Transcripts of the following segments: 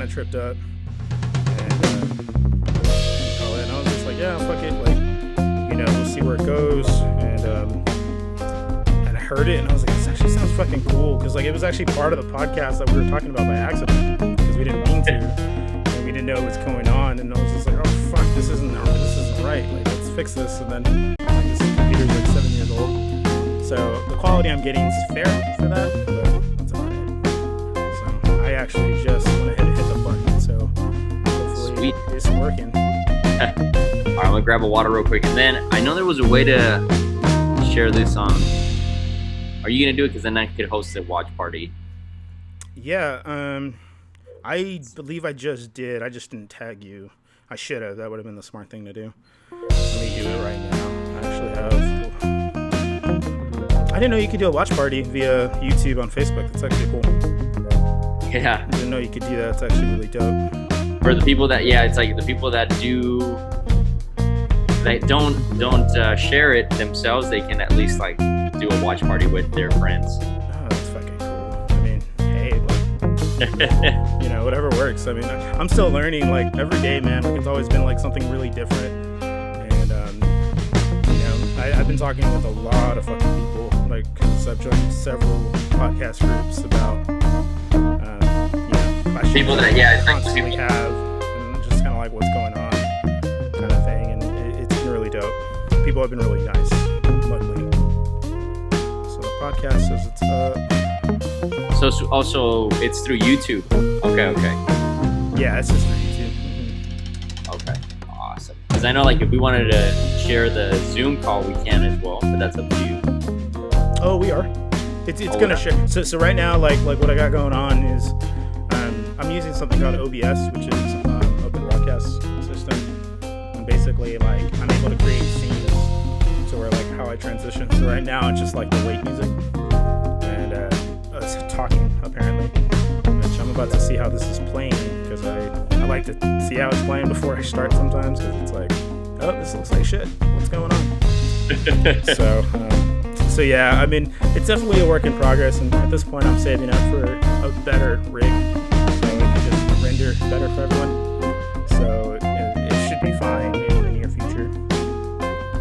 kind of tripped up, and I was just like, yeah, fuck it, like, we'll see where it goes. And I heard it, and I was like, this actually sounds fucking cool, because like it was actually part of the podcast that we were talking about by accident, because we didn't mean to, and we didn't know what's going on, and I was just like, oh fuck, this isn't right, like let's fix this. And then like this computer's like 7 years old, so the quality I'm getting is fair for that, but that's about it. So I actually just went ahead and hit the button, so hopefully Sweet. It's working. Alright, I'm gonna grab a water real quick, and then I know there was a way to share this on. Are you gonna do it? Because then I could host a watch party. Yeah, I believe I just did. I just didn't tag you. I should have. That would have been the smart thing to do. Let me do it right now. I actually have. I didn't know you could do a watch party via YouTube on Facebook. That's actually cool. Yeah. I didn't know you could do that. It's actually really dope. For the people that, it's like the people that don't share it themselves, they can at least like do a watch party with their friends. Oh, that's fucking cool. I mean, hey, but, whatever works. I mean, I'm still learning like every day, man. Like it's always been like something really different. And, I've been talking with a lot of fucking people, like, because I've joined several podcast groups about, questions people that, I constantly have, and just kind of like what's going on, kind of thing. And it's been really dope. People have been really nice, luckily. So the podcast says it's up. So also it's through YouTube. Okay. Yeah, it's just through YouTube. Mm-hmm. Okay, awesome. Because I know like if we wanted to share the Zoom call, we can as well, but that's up to you. Oh, we are. It's gonna share. So right now, like what I got going on is I'm using something called OBS, which is Open Broadcast System. And basically, like I'm able to create scenes to where like how I transition. So right now it's just like the wait music and us talking apparently. Which I'm about to see how this is playing, because I like to see how it's playing before I start sometimes, because it's like, oh, this looks like shit. What's going on? So yeah, I mean, it's definitely a work in progress, and at this point I'm saving up for a better rig so it can just render better for everyone. So it should be fine in the near future.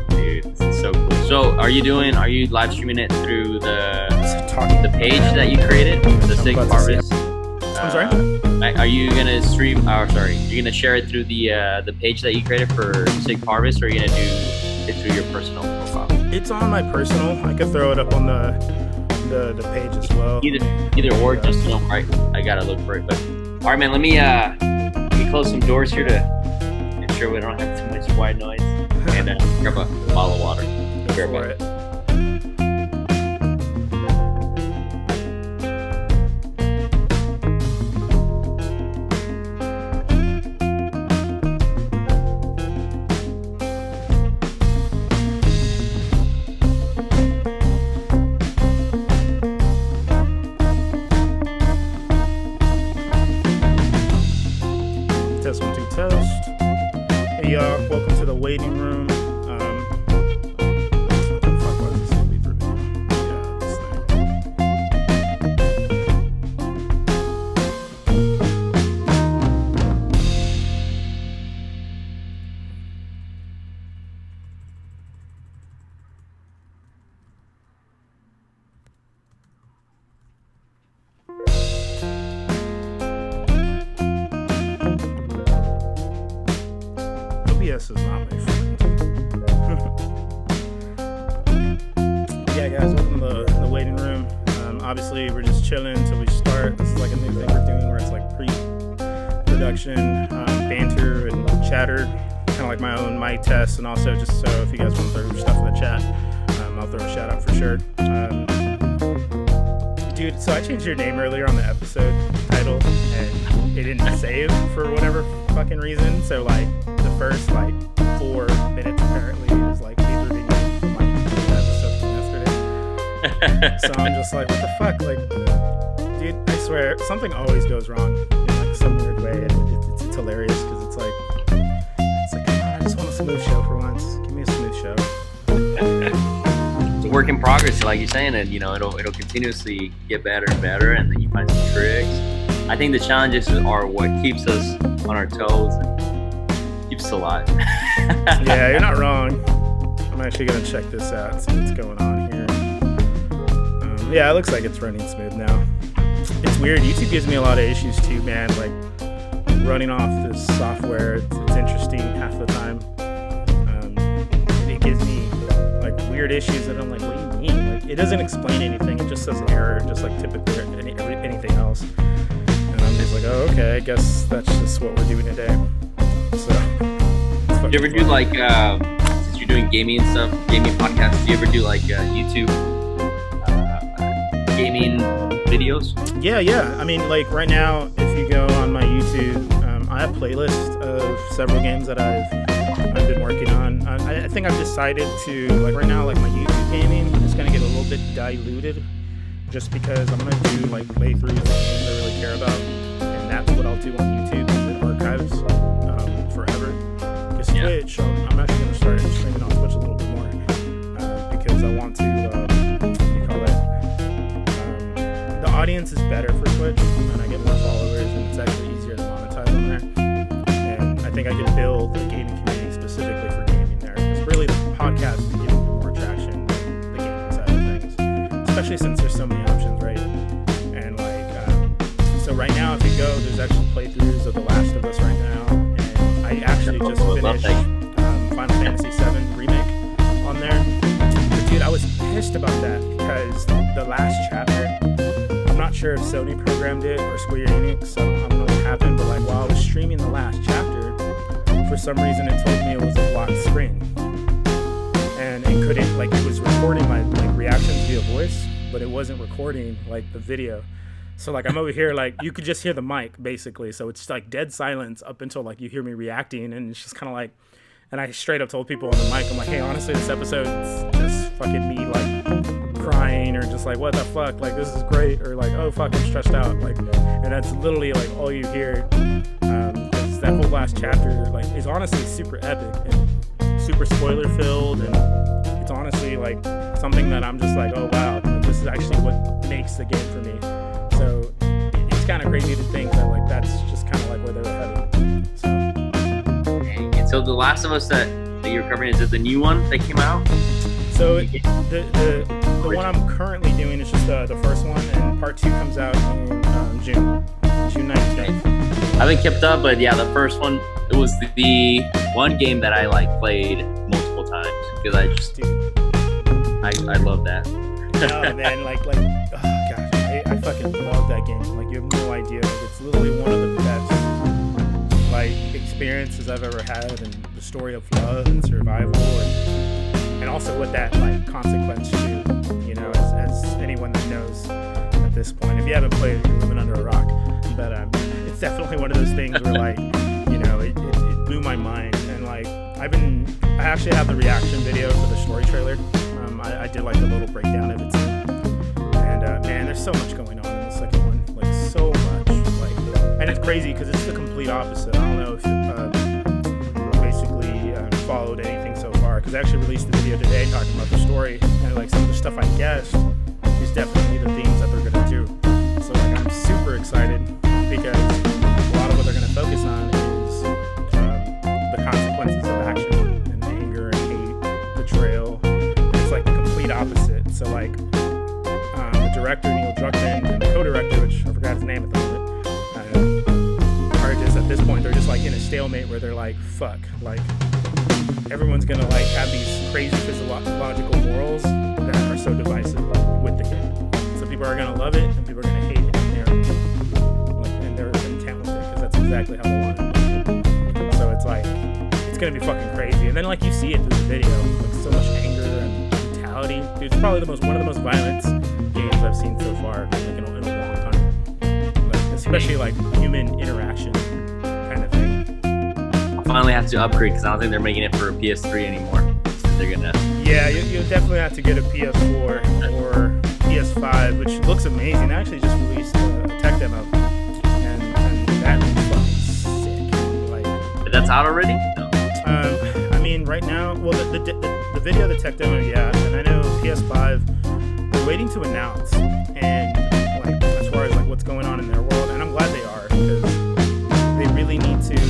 Dude, this is so cool. So are you live streaming it through the page that you created, the Sig Harvest? I'm sorry? Are you gonna stream? You're gonna share it through the page that you created for Sig Harvest, or are you gonna do it through your personal profile? It's on my personal. I could throw it up on the page as well. Either or, just right. I gotta look for it. But all right, man. Let me close some doors here to make sure we don't have too much white noise, and grab a bottle of water. Go for it. Hey y'all, welcome to the waiting room. OBS is not my friend. Yeah, guys, welcome to the waiting room. Obviously, we're just chilling until we start. This is like a new thing we're doing where it's like pre-production, banter and chatter, kind of like my own mic test, and also just so if you guys want to throw stuff in the chat, I'll throw a shout out for sure. Dude, so I changed your name earlier on the episode title, and it didn't save for whatever fucking reason. So like the first like 4 minutes apparently is like me reading my episode from yesterday. So I'm just like, what the fuck? Like, dude, I swear something always goes wrong in like some weird way, and it's hilarious because it's like, come on, I just want a smooth show for once. Give me a smooth show. It's a work in progress, like you're saying, and it'll continuously get better and better, and then you find some tricks. I think the challenges are what keeps us on our toes and keeps us alive. Yeah, you're not wrong. I'm actually gonna check this out, see what's going on here. Yeah, it looks like it's running smooth now. It's weird. YouTube gives me a lot of issues too, man. Like running off this software, it's interesting half the time. It gives me like weird issues that I'm like, what do you mean? Like it doesn't explain anything. It just says error, just like typically anything else. And I'm just like, oh, okay. I guess that's just what we're doing today. So. Do you ever do like, since you're doing gaming and stuff, gaming podcasts? Do you ever do like YouTube gaming videos? Yeah. I mean, like right now, if you go on my YouTube, I have playlists of several games that I've been working on. I think I've decided to, like right now, like my YouTube gaming is going to get a little bit diluted just because I'm going to do like playthroughs of games I really care about. And that's what I'll do on YouTube, the archives forever. Because Twitch, I'm actually going to start streaming on Twitch a little bit more because I want to, what do you call it? The audience is better for Twitch and I get more followers and it's actually easier to monetize on there. And I think I can build a gaming community specifically for gaming there. Because really the podcast is giving me more traction than the gaming side of things. Especially since there's so many options, right? And like, so right now if you go, there's actually playthroughs of The Last of Us right now. And I actually just finished Final Fantasy VII Remake on there. But dude, I was pissed about that because the last chapter, I'm not sure if Sony programmed it or Square Enix, I don't know what happened, but like while I was streaming the last chapter, for some reason it told me it was a blocked screen. And it couldn't, like it was recording my like reactions via voice, but it wasn't recording like the video. So like I'm over here, like you could just hear the mic basically. So it's like dead silence up until like you hear me reacting and it's just kind of like, and I straight up told people on the mic, I'm like, hey, honestly, this episode is just fucking me like crying or just like, what the fuck? Like, this is great. Or like, oh, fuck, I'm stressed out. Like, and that's literally like all you hear. Because that whole last chapter, like, is honestly super epic and super spoiler filled. And it's honestly like something that I'm just like, oh, wow, like, this is actually what makes the game for me. So it's kind of crazy to think that like that's just kind of like where they're headed. So The Last of Us that you're covering, is it the new one that came out? So the one I'm currently doing is just the first one, and part 2 comes out in June 19th. I haven't kept up, but yeah, the first one, it was the one game that I like played multiple times because I just, I love that. Oh man, like oh gosh, I fucking love that game. Like you have no idea. Like, it's literally one of the best like experiences I've ever had, and the story of love and survival, and also what that like consequence to, you know, as anyone that knows at this point. If you haven't played it, you're living under a rock. But it's definitely one of those things where like, you know, it blew my mind. And like I actually have the reaction video for the story trailer. I did like a little breakdown of it too. And man, there's so much going on in the second one, like so much. Like, and it's crazy because it's the complete opposite. I don't know if you basically followed anything so far, because I actually released the video today talking about the story, and like some of the stuff I guessed is definitely the themes that they're gonna do. So like I'm super excited because a lot of what they're gonna focus on is the consequences of action and anger and hate, betrayal. It's like the complete opposite. So like the director Neil Druckmann and the co-director, which I forgot his name at the moment, are just at this point they're just like in a stalemate where they're like, fuck, like everyone's gonna like have these crazy physiological morals that are so divisive with the game. So people are gonna love it and people are gonna hate it, and they're content with it because that's exactly how they want it. So it's like it's gonna be fucking crazy. And then like you see it through the video, like so much anger and brutality. Dude, it's probably one of the most violent games I've seen so far, like in a long time. Like, especially like human interaction kind of thing. I'll finally have to upgrade because I don't think they're making it for a PS3 anymore. They're gonna. Yeah, you'll definitely have to get a PS4 or PS5, which looks amazing. They actually just released a tech demo, and that looks fucking sick. Like, that's out already? No. I mean, right now, well, the video, the tech demo, yeah, and I know PS5, they're waiting to announce, and like as far as like what's going on in their world, and I'm glad they because they really need to,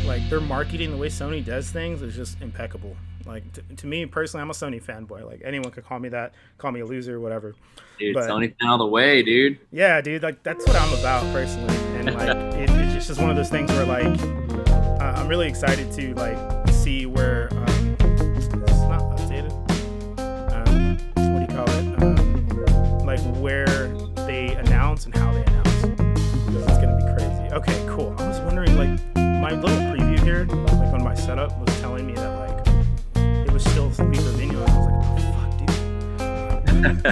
like, their marketing, the way Sony does things is just impeccable. Like, to me personally, I'm a Sony fanboy. Like, anyone could call me that, call me a loser, whatever. Dude, But Sony fan all the way, dude. yeah, dude, like, that's what I'm about personally. And like, it's just one of those things where, like, I'm really excited to, like, see where it's not updated. What do you call it? Like, where they announce and how they announce, because it's gonna be crazy. Okay, cool. I was wondering, like, my little preview here, like on my setup, was telling me that, like, it was still Leaper Video, and I was like, oh, fuck, dude.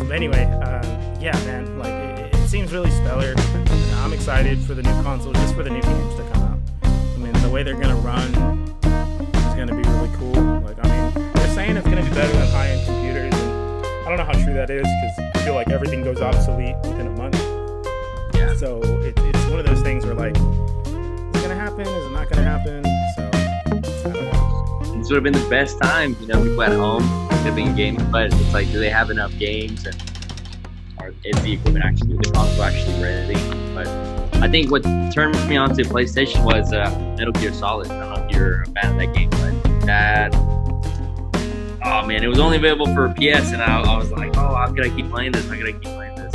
But anyway, yeah, man, like, it seems really stellar. I'm excited for the new console, just for the new games to come out. I mean, the way they're gonna run is gonna be really cool. Like, I mean, they're saying it's gonna be better than high-end computers, and I don't know how true that is, because I feel like everything goes obsolete within a month. Yeah. So it's one of those things where, like, is it gonna happen? Is it not gonna happen? So I don't know. This would have been the best time, you know, people at home could have been gaming, but it's like, do they have enough games, and is the equipment actually, the console actually ready? But I think what turned me on to PlayStation was Metal Gear Solid. I don't know if you're a fan of that game, but that, oh man, it was only available for PS, and I was like, oh, how could I keep playing this? How could I keep playing this?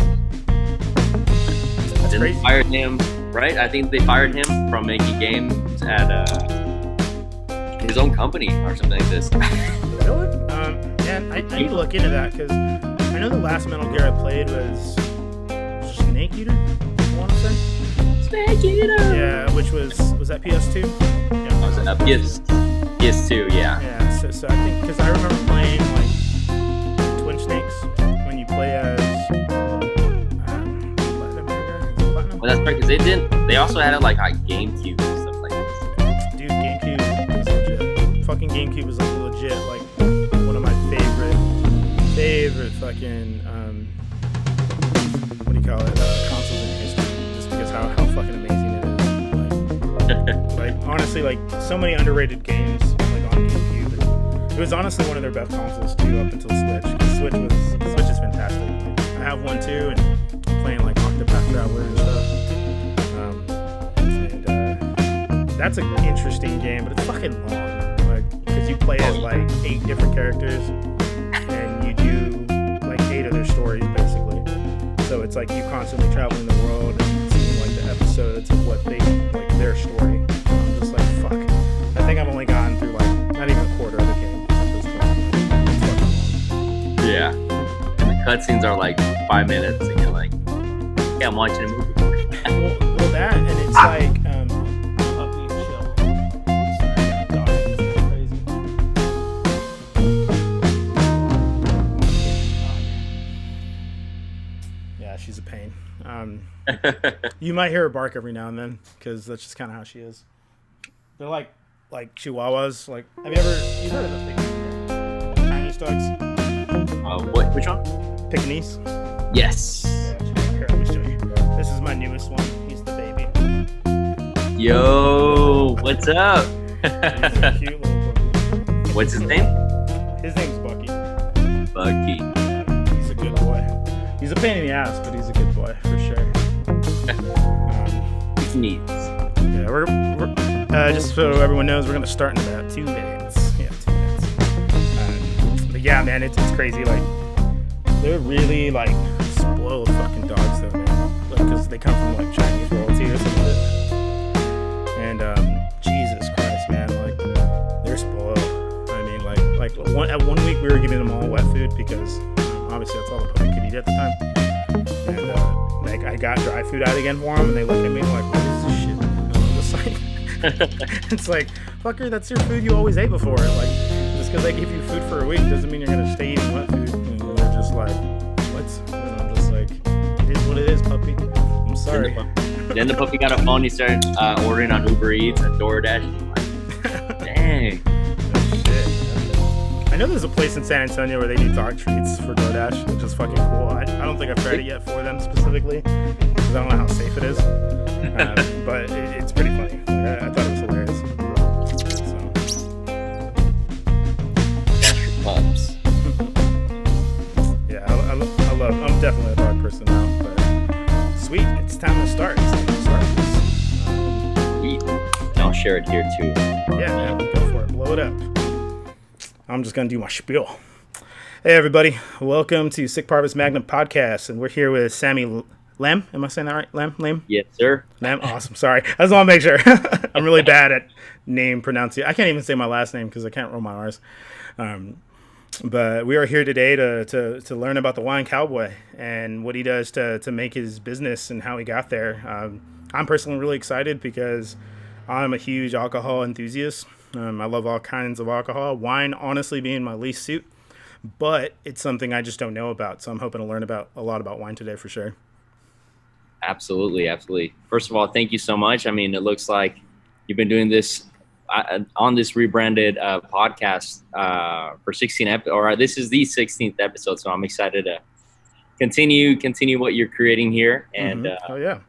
That's Then crazy. they fired him, right? I think they fired him from making games at his own company or something like this. Really? Man, I need to look into that, because I know the last Metal Gear I played was Snake Eater, I want to say. Snake Eater! Yeah, which was that PS2? Yeah, Was it PS2? Yeah. Yeah, so I think, because I remember playing, like, Twin Snakes, when you play as Platinum. Well, that's right, because they also had it like on GameCube and stuff like this. Dude, GameCube was legit. Fucking GameCube was, like, legit, like, one of my favorite fucking, what do you call it, consoles in history, just because how fucking amazing it is. Like, honestly, like, so many underrated games, like, on GameCube. It was honestly one of their best consoles, too, up until Switch. The Switch is fantastic. Like, I have one, too, and I'm playing, like, Octopath Traveler and stuff. That's an interesting game, but it's fucking long. Like, because you play as, like, 8 different characters, and you do, like, 8 of their stories, basically. So it's like you constantly traveling the world and seeing, like, the episodes of what they, like, their story. I'm just like, fuck. I think I've only gotten through, like, not even a quarter of the game at this point. It's fucking long. Yeah. And the cutscenes are like 5 minutes, and you're like, yeah, I'm watching a movie. Well, that, and it's like, puppy, chill. Sorry, dog is crazy. Yeah, she's a pain. You might hear her bark every now and then, because that's just kind of how she is. They're like chihuahuas. Like, have you heard of the Chinese dogs? Which one? Pekingese. Yes. Yeah, here, let me show you. This is my newest one. He's the baby. Yo, what's up? He's a cute little puppy. What's his name? His name's Bucky. Bucky. He's a good boy. He's a pain in the ass, but he's a good boy for sure. Neat. Yeah, we're just so everyone knows, we're gonna start in about 2 minutes. Yeah, 2 minutes. But yeah, man, it's crazy. Like, they're really, like, spoiled fucking dogs, though, man. Like, because they come from, like, Chinese royalty or something. And Jesus Christ, man, like, they're spoiled. I mean, like at 1 week we were giving them all wet food, because obviously that's all the puppy could eat at the time. And like, I got dry food out again for them, and they look at me like, what is this shit? And I'm just like, it's like, fucker, that's your food you always ate before. Like, just because they give you food for a week doesn't mean you're gonna stay eating wet food. And they're just like, what? And I'm just like, it is what it is, puppy. I'm sorry. Then the puppy got a phone. He started ordering on Uber Eats and DoorDash. And I'm like, dang. I know there's a place in San Antonio where they do dog treats for DoorDash, which is fucking cool. I don't think I've tried it yet for them specifically, because I don't know how safe it is. But it's pretty funny. Like, I thought it was hilarious. So. Pups. Yeah, I love. I'm definitely a dog person now. But sweet, it's time to start. share it here too. Yeah, man, go for it. Blow it up. I'm just gonna do my spiel. Hey, everybody. Welcome to Sick Parvis Magnum Podcast, and we're here with Sammy Lam. Am I saying that right? Lam? Yes, sir. Lam? Awesome. Sorry. I just want to make sure. I'm really bad at name pronunciation. I can't even say my last name because I can't roll my R's. But we are here today to learn about the wine cowboy and what he does to make his business and how he got there. I'm personally really excited because I'm a huge alcohol enthusiast. I love all kinds of alcohol. Wine, honestly, being my least suit. But it's something I just don't know about. So I'm hoping to learn a lot about wine today for sure. Absolutely. First of all, thank you so much. I mean, it looks like you've been doing this on this rebranded podcast for 16 or this is the 16th episode. So I'm excited to continue what you're creating here. And, Oh, yeah.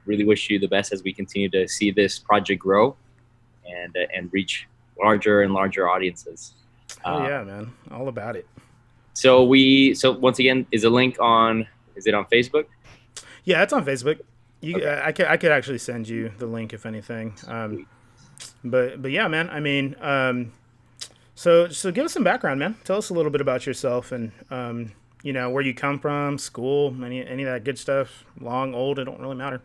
Really wish you the best as we continue to see this project grow and reach larger and larger audiences. Oh, yeah, man. All about it. So once again, is it on Facebook? Yeah, it's on Facebook. Okay. I could actually send you the link if anything. But yeah, man. I mean, so give us some background, man. Tell us a little bit about yourself and where you come from, school, any of that good stuff. Long, old, it don't really matter.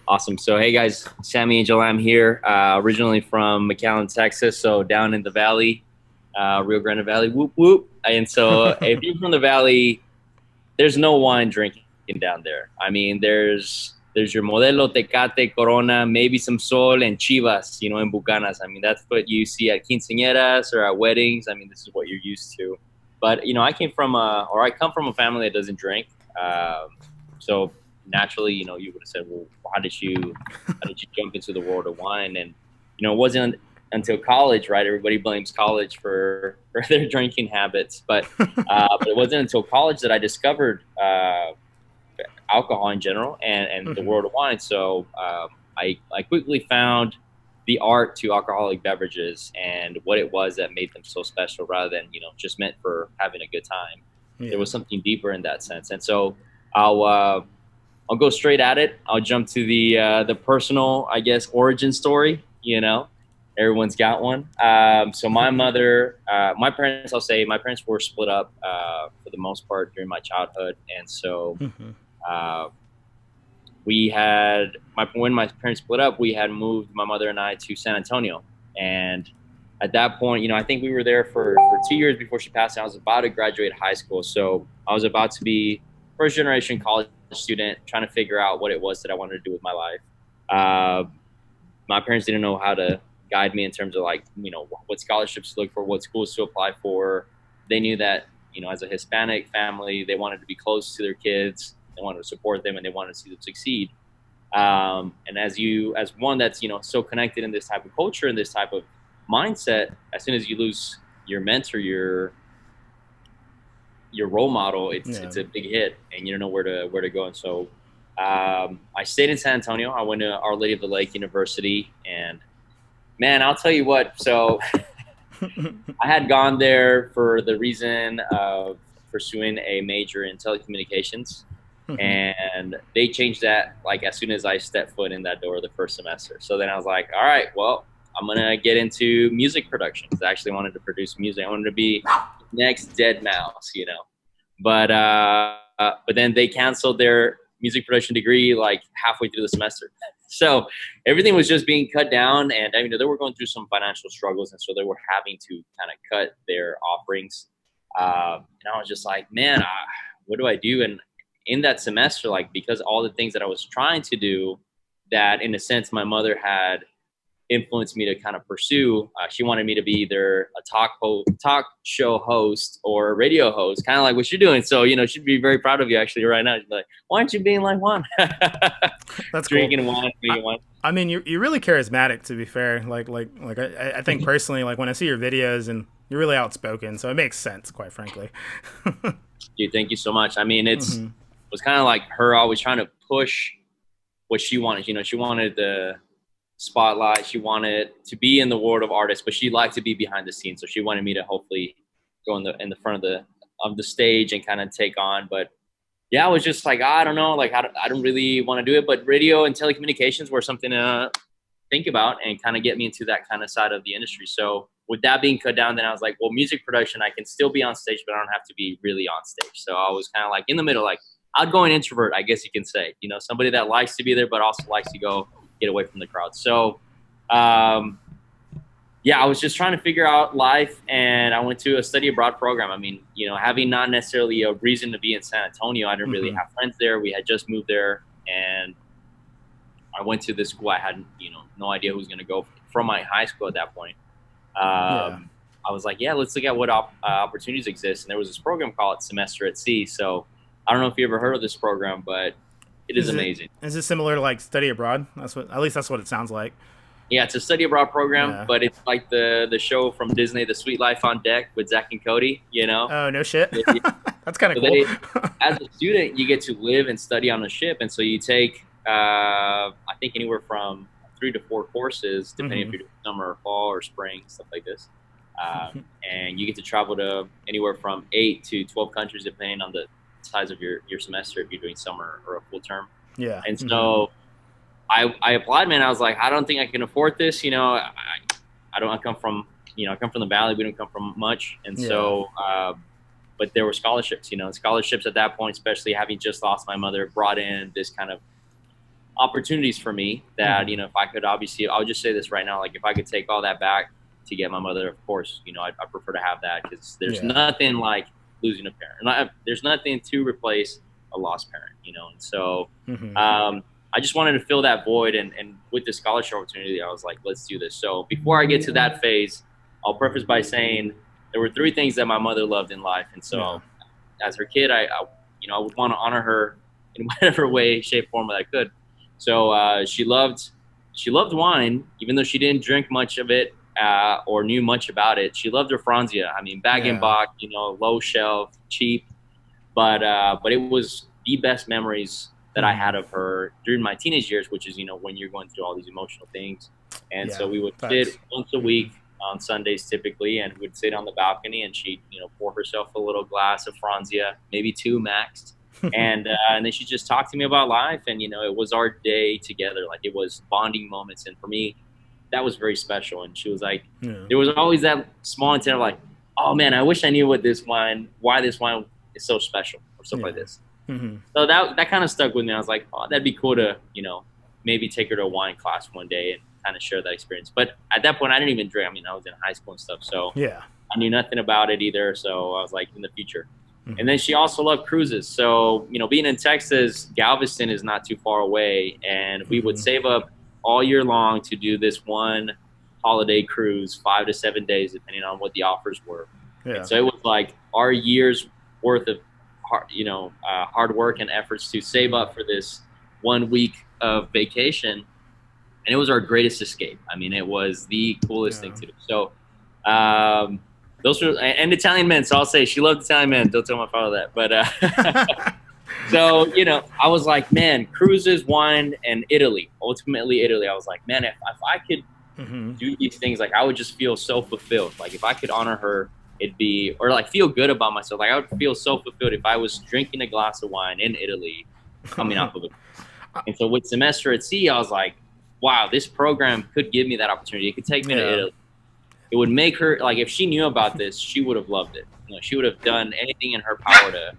Awesome. So hey guys, Sammy and Joel, I'm here. Originally from McAllen, Texas, so down in the Valley, Rio Grande Valley. Whoop whoop. And so if you're from the Valley, there's no wine drinking down there. I mean, there's your Modelo, Tecate, Corona, maybe some Sol and Chivas, in Bucanas. I mean, that's what you see at quinceañeras or at weddings. I mean, this is what you're used to. But, I come from a family that doesn't drink. So naturally, you would have said, well, how did you jump into the world of wine? And, it wasn't until college, right? Everybody blames college for their drinking habits. But it wasn't until college that I discovered alcohol in general and the world of wine. So I quickly found the art to alcoholic beverages and what it was that made them so special rather than, just meant for having a good time. Yeah. There was something deeper in that sense. And so I'll go straight at it. I'll jump to the personal, I guess, origin story, Everyone's got one. So my mother, my parents were split up for the most part during my childhood. And so when my parents split up, we had moved, my mother and I, to San Antonio. And at that point, I think we were there for 2 years before she passed. I was about to graduate high school. So I was about to be first generation college student, trying to figure out what it was that I wanted to do with my life. My parents didn't know how to guide me in terms of what scholarships to look for, what schools to apply for. They knew that, as a Hispanic family, they wanted to be close to their kids. They wanted to support them and they wanted to see them succeed. And as one that's, so connected in this type of culture and this type of mindset, as soon as you lose your mentor, your role model, it's a big hit and you don't know where to go. And so I stayed in San Antonio. I went to Our Lady of the Lake University, and man, I'll tell you what. So I had gone there for the reason of pursuing a major in telecommunications. And they changed that as soon as I stepped foot in that door the first semester. So then I was like, all right, well, I'm going to get into music production. I actually wanted to produce music. I wanted to be next Dead Mouse, But then they canceled their music production degree halfway through the semester. So everything was just being cut down, and they were going through some financial struggles, and so they were having to kind of cut their offerings. And I was just like, man, what do I do? And in that semester, because all the things that I was trying to do that in a sense my mother had influenced me to kind of pursue, she wanted me to be either a talk show host or a radio host, kind of like what you're doing. So, she'd be very proud of you actually right now. She'd be like, why aren't you being like Juan? That's drinking cool. Wine, drinking wine. I mean, you're really charismatic, to be fair. I think personally, when I see your videos, and you're really outspoken, so it makes sense, quite frankly. Dude, thank you so much. I mean, it was kind of like her always trying to push what she wanted. She wanted the spotlight. She wanted to be in the world of artists, but she liked to be behind the scenes. So she wanted me to hopefully go in the front of the stage and kind of take on. But yeah, I was just like, I don't know, I don't really want to do it. But radio and telecommunications were something think about and kind of get me into that kind of side of the industry. So with that being cut down, then I was like, well, music production, I can still be on stage, but I don't have to be really on stage. So I was kind of like in the middle, like outgoing introvert, I guess you can say, somebody that likes to be there, but also likes to go get away from the crowd. So, yeah, I was just trying to figure out life, and I went to a study abroad program. I mean, having not necessarily a reason to be in San Antonio, I didn't really have friends there. We had just moved there, and I went to this school. I had, no idea who was going to go from my high school at that point. I was like, yeah, let's look at what opportunities exist. And there was this program called Semester at Sea. So I don't know if you ever heard of this program, but it is amazing. Is it similar to like study abroad? At least that's what it sounds like. Yeah, it's a study abroad program, but it's like the show from Disney, The Sweet Life on Deck with Zach and Cody, Oh, no shit. That's kind of cool. As a student, you get to live and study on a ship. And so you take, I think, anywhere from 3 to 4 courses, depending if you're doing summer or fall or spring, stuff like this. And you get to travel to anywhere from 8 to 12 countries, depending on the size of your semester, if you're doing summer or a full term. Yeah. And so I applied, man. I was like, I don't think I can afford this. I come from the Valley. We don't come from much. And so, but there were scholarships, scholarships at that point, especially having just lost my mother, brought in this kind of opportunities for me that, if I could, obviously, I'll just say this right now, like if I could take all that back to get my mother, of course, I prefer to have that, because there's nothing like losing a parent. There's nothing to replace a lost parent, and so, I just wanted to fill that void, and with the scholarship opportunity, I was like, let's do this. So before I get to that phase, I'll preface by saying there were 3 things that my mother loved in life. And so as her kid, I would want to honor her in whatever way, shape, form that I could. So she loved wine, even though she didn't drink much of it or knew much about it. She loved her Franzia. I mean, bag-and-box, low shelf, cheap, but it was the best memories that I had of her during my teenage years, which is, when you're going through all these emotional things. And so we would sit once a week on Sundays typically, and would sit on the balcony, and she'd, pour herself a little glass of Franzia, maybe 2 max. And then she'd just talk to me about life. And, it was our day together. Like, it was bonding moments. And for me, that was very special. And she was like, there was always that small intent of like, oh man, I wish I knew why this wine is so special, or stuff like this. So that kind of stuck with me. I was like, oh, that'd be cool to, maybe take her to a wine class one day and kind of share that experience. But at that point, I didn't even drink. I mean, I was in high school and stuff. So I knew nothing about it either. So I was like, in the future. And then she also loved cruises. So, being in Texas, Galveston is not too far away. And we would save up all year long to do this one holiday cruise, 5 to 7 days, depending on what the offers were. And so it was like our year's worth of hard work and efforts to save up for this 1 week of vacation, and it was our greatest escape. I mean, it was the coolest thing to do. So those were, and Italian men, so I'll say she loved Italian men. Don't tell my father that, but so I was like, man, cruises, wine, and Italy, ultimately Italy. I was like, man, if I could do these things, like I would just feel so fulfilled. Like if I could honor her, it'd be, or like feel good about myself. Like I would feel so fulfilled if I was drinking a glass of wine in Italy coming off of it. And so with Semester at Sea, I was like, wow, this program could give me that opportunity. It could take me to Italy. It would make her, like, if she knew about this, she would have loved it. She would have done anything in her power to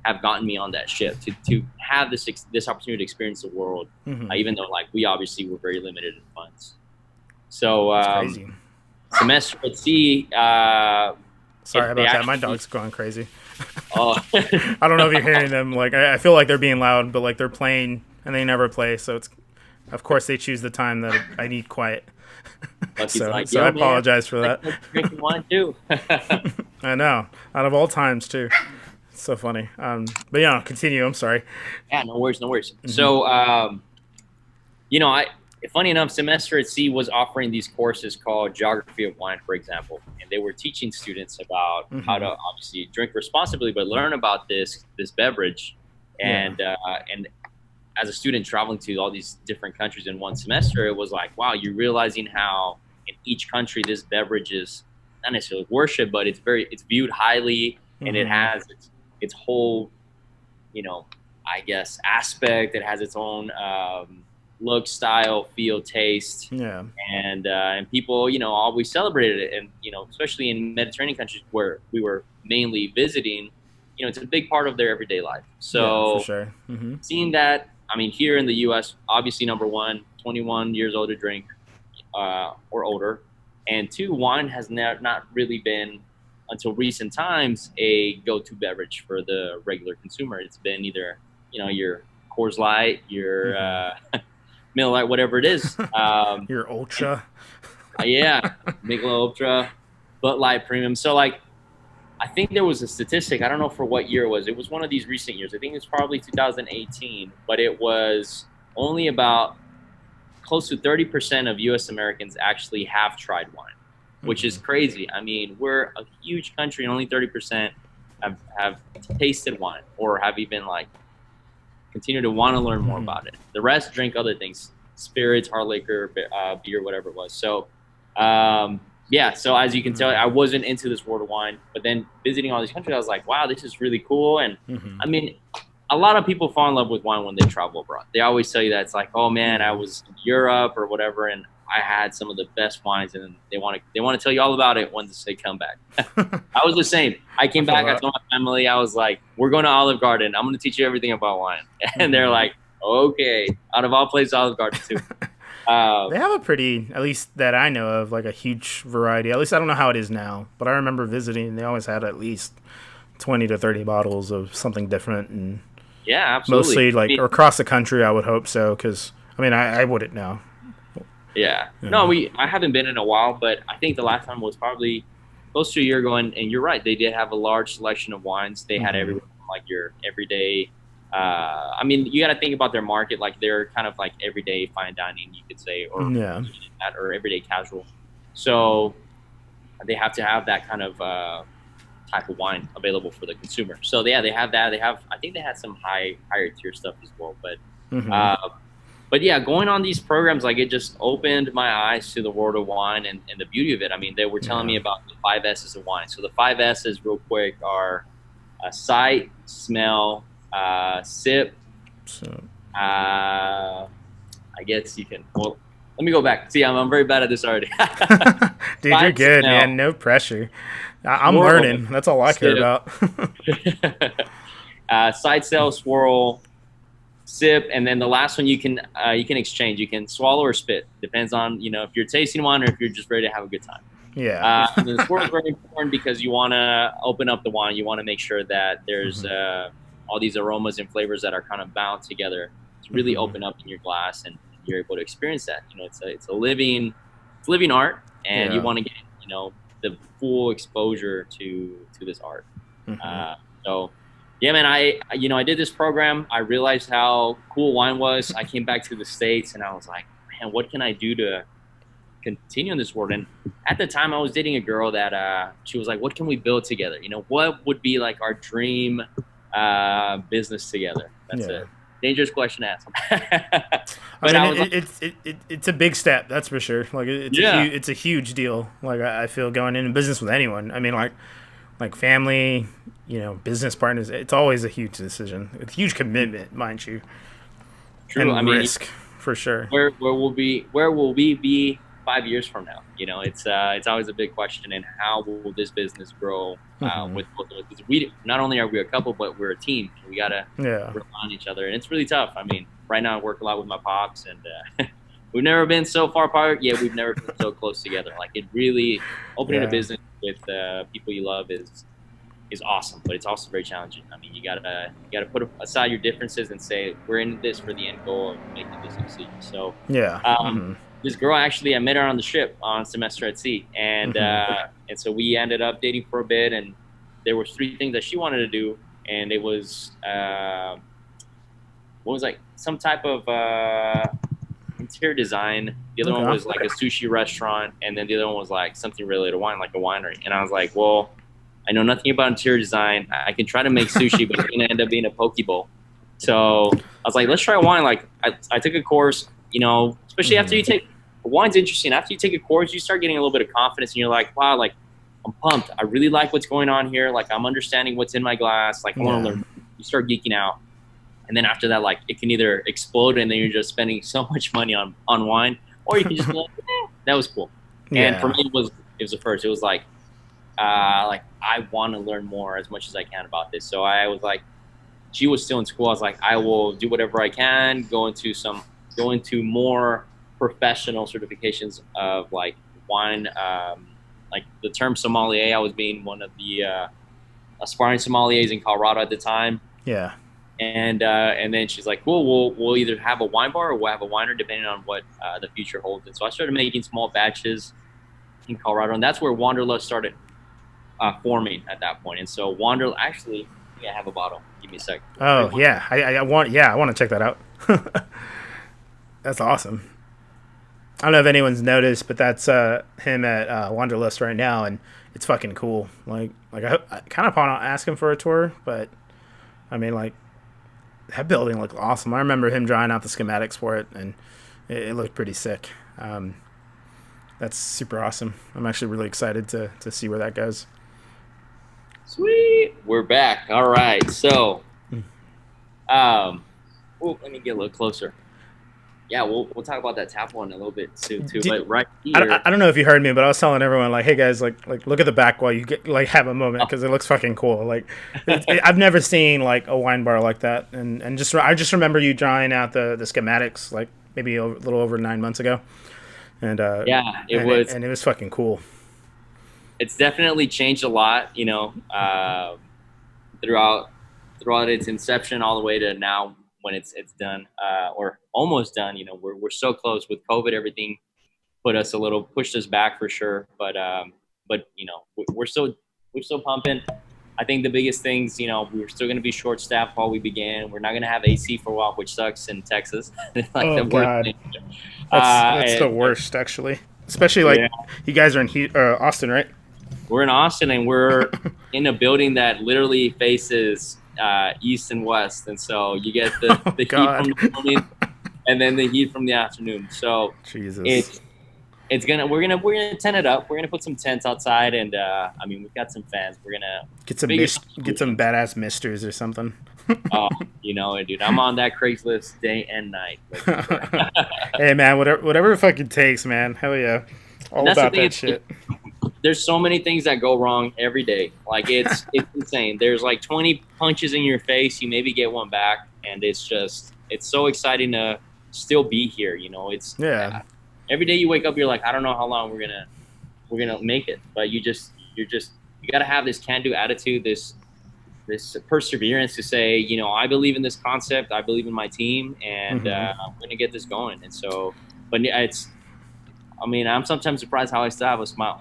have gotten me on that ship, to have this opportunity to experience the world, even though, like, we obviously were very limited in funds. So, crazy. Semester at Sea. Sorry about that. My dog's going crazy. Oh, I don't know if you're hearing them. Like, I feel like they're being loud, but like they're playing and they never play. So it's, of course, they choose the time that I need quiet. So I apologize for that. Drinking wine too. I know, out of all times too. It's so funny. But yeah, continue. I'm sorry. Yeah, no worries. So, funny enough, Semester at Sea was offering these courses called Geography of Wine, for example, and they were teaching students about how to obviously drink responsibly, but learn about this beverage. And as a student traveling to all these different countries in one semester, it was like, wow, you're realizing how in each country this beverage is not necessarily worshipped, but it's viewed highly, and it has its whole, I guess, aspect. It has its own look, style, feel, taste, Yeah. and people, always celebrated it. And especially in Mediterranean countries where we were mainly visiting, it's a big part of their everyday life. Yeah, for So sure. Hmm. seeing that, I mean, here in the U.S., obviously, number one, 21 years old to drink or older, and two, wine has not really been until recent times a go-to beverage for the regular consumer. It's been either your Coors Light, your Hmm. Miller Lite, whatever it is. Your ultra. Yeah, Michelob Ultra, Bud Light Premium. So like, I think there was a statistic. I don't know for what year it was. It was one of these recent years. I think it's probably 2018, but it was only about close to 30% of U.S. Americans actually have tried wine, which is Hmm. crazy. I mean, we're a huge country, and only 30% have tasted wine or have even like continue to want to learn more Hmm. about it. The rest drink other things, spirits, hard liquor, beer, whatever it was. So, yeah. So as you can tell, I wasn't into this world of wine, but then visiting all these countries, I was like, wow, this is really cool. And Hmm. I mean, a lot of people fall in love with wine when they travel abroad. They always tell you that it's like, oh man, I Yeah. was in Europe or whatever, and I had some of the best wines, and they want to tell you all about it once they come back. I was the same. I I came feel back. I that. told my family, I was like, "We're going to Olive Garden. I'm going to teach you everything about wine." And they're Hmm. like, "Okay." Out of all places, Olive Garden too. Uh, They have a pretty, at least that I know of, like a huge variety. At least I don't know how it is now, but I remember visiting. They always had at least 20 to 30 bottles of something different, and yeah, absolutely. mostly I like mean, across the country. I would hope so, because I mean, I wouldn't know. yeah. No, Yeah. I haven't been in a while, but I think the last time was probably close to a year ago. And you're right. They did have a large selection of wines. They had Hmm. everyone from like your everyday. I mean, you got to think about their market. Like they're kind of like everyday fine dining, you could say, or Yeah. or everyday casual. So they have to have that kind of type of wine available for the consumer. So yeah, they have that. They have, I think they had some higher tier stuff as well. Hmm. Uh, but yeah, going on these programs, like it just opened my eyes to the world of wine and the beauty of it. I mean, they were telling Yeah. me about the five S's of wine. So the five S's, real quick, are sight, smell, sip. So, I guess you can. Well, let me go back. See, I'm very bad at this already. dude, you're Sight, good, smell, man. No pressure. I'm swirl, learning. That's all I care sip. about. Side cell, swirl, sip, and then the last one you can exchange. You can swallow or spit. Depends on if you're tasting one or if you're just ready to have a good time. Yeah. And then the swirl is very important because you want to open up the wine. You want to make sure that there's Hmm. all these aromas and flavors that are kind of bound together to really Hmm. open up in your glass, and you're able to experience that. It's living art, and you Yeah. want to get the full exposure to this art. Hmm. Uh, so yeah, man, I did this program. I realized how cool wine was. I came back to the States and I was like, man, what can I do to continue in this world? And at the time I was dating a girl that she was like, what can we build together? What would be like our dream business together? That's Yeah. a dangerous question to ask. I But mean, I was like, it's a big step, that's for sure. Like yeah, it's a huge deal. Like I feel going into business with anyone. I mean, like family, business partners. It's always a huge decision. It's a huge commitment, mind you, true. I and mean, risk for sure. where will we be 5 years from now? It's always a big question. And how will this business grow Hmm. with both of us? Because we not only are we a couple, but we're a team. We gotta Yeah. rely on each other, and it's really tough. I mean, right now I work a lot with my pops, and we've never been so far apart. Yet we've never been so close together. Like it really opening a Yeah. business with people you love is awesome, but it's also very challenging. I mean, you gotta put aside your differences and say we're in this for the end goal of making this succeed. So, Yeah. um, Hmm. this girl actually, I met her on the ship on semester at sea, Hmm. and so we ended up dating for a bit, and there was three things that she wanted to do, and it was one was like some type of interior design. The other one Okay. was like a sushi restaurant, and then the other one was like something related to wine, like a winery. And I was like, well, I know nothing about interior design. I can try to make sushi, but it's gonna end up being a poke bowl. So I was like, let's try wine. Like I took a course, especially after Hmm. you take wine's interesting. After you take a course, you start getting a little bit of confidence, and you're like, wow, like I'm pumped. I really like what's going on here. Like I'm understanding what's in my glass. Like I want to Yeah. learn. You start geeking out. And then after that, like it can either explode and then you're just spending so much money on wine, or you can just be like, that was cool. And for Yeah. me, it was the first. It was like I want to learn more as much as I can about this. So I was like, she was still in school. I was like, I will do whatever I can, go into more professional certifications of like wine, like the term sommelier. I was being one of the aspiring sommeliers in Colorado at the time. Yeah. And then she's like, cool, we'll either have a wine bar or we'll have a winery depending on what the future holds. And so I started making small batches in Colorado, and that's where Wanderlust started forming at that point. And so actually, I think I have a bottle. Give me a sec. Oh yeah, I want to check that out. That's awesome. I don't know if anyone's noticed, but that's him at Wanderlust right now, and it's fucking cool. I kind of want to ask him for a tour, but I mean, like, that building looked awesome. I remember him drawing out the schematics for it, and it looked pretty sick. That's super awesome. I'm actually really excited to see where that goes. Sweet, we're back. All right, so, let me get a little closer. Yeah, we'll talk about that tap one a little bit too. But right here, I don't know if you heard me, but I was telling everyone, like, hey guys, like look at the back while you get like have a moment, because it looks fucking cool. Like, I've never seen like a wine bar like that, and I just remember you drawing out the schematics like maybe a little over 9 months ago, and it was fucking cool. It's definitely changed a lot, you know, throughout its inception all the way to now when it's done or almost done. You know, we're so close with COVID. Everything pushed us back for sure. But you know, we're still pumping. I think the biggest things, you know, we're still going to be short staffed while we began. We're not going to have AC for a while, which sucks in Texas. Like oh the God, worst that's the worst actually. Especially like you guys are in Austin, right? We're in Austin, and we're in a building that literally faces east and west, and so you get the heat from the morning, and then the heat from the afternoon. So Jesus, we're gonna tent it up. We're gonna put some tents outside, and I mean, we've got some fans. We're gonna get some badass misters or something. Oh, you know, dude, I'm on that Craigslist day and night. Hey man, whatever it fucking takes, man. Hell yeah, all about that shit. There's so many things that go wrong every day. Like it's insane. There's like 20 punches in your face. You maybe get one back, and it's so exciting to still be here. You know, every day you wake up, you're like, I don't know how long we're gonna make it, but you gotta have this can-do attitude, this perseverance to say, you know, I believe in this concept, I believe in my team, and I'm gonna get this going. And so, but I'm sometimes surprised how I still have a smile.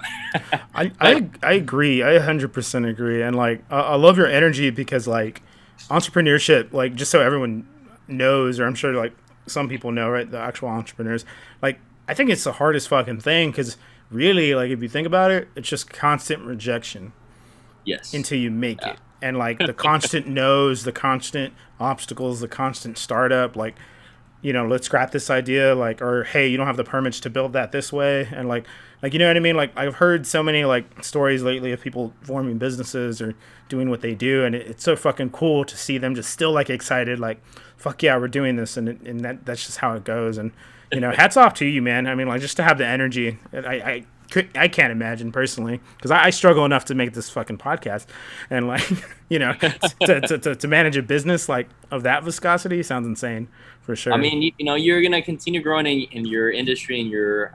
I agree. I 100% agree. And like, I love your energy, because like entrepreneurship, like, just so everyone knows, or I'm sure like some people know, right? The actual entrepreneurs, like, I think it's the hardest fucking thing, because really, like, if you think about it, it's just constant rejection. Yes. Until you make it. And like the constant no's, the constant obstacles, the constant startup, like, you know, let's scrap this idea, like, or hey, you don't have the permits to build that this way, and like you know what I mean? Like, I've heard so many like stories lately of people forming businesses or doing what they do, and it's so fucking cool to see them just still like excited, like, fuck yeah, we're doing this, and that's just how it goes. And you know, hats off to you, man. I mean, like, just to have the energy, I can't imagine personally, because I struggle enough to make this fucking podcast, and like, you know, to manage a business like of that viscosity sounds insane for sure. I mean, you know, you're gonna continue growing in your industry, in your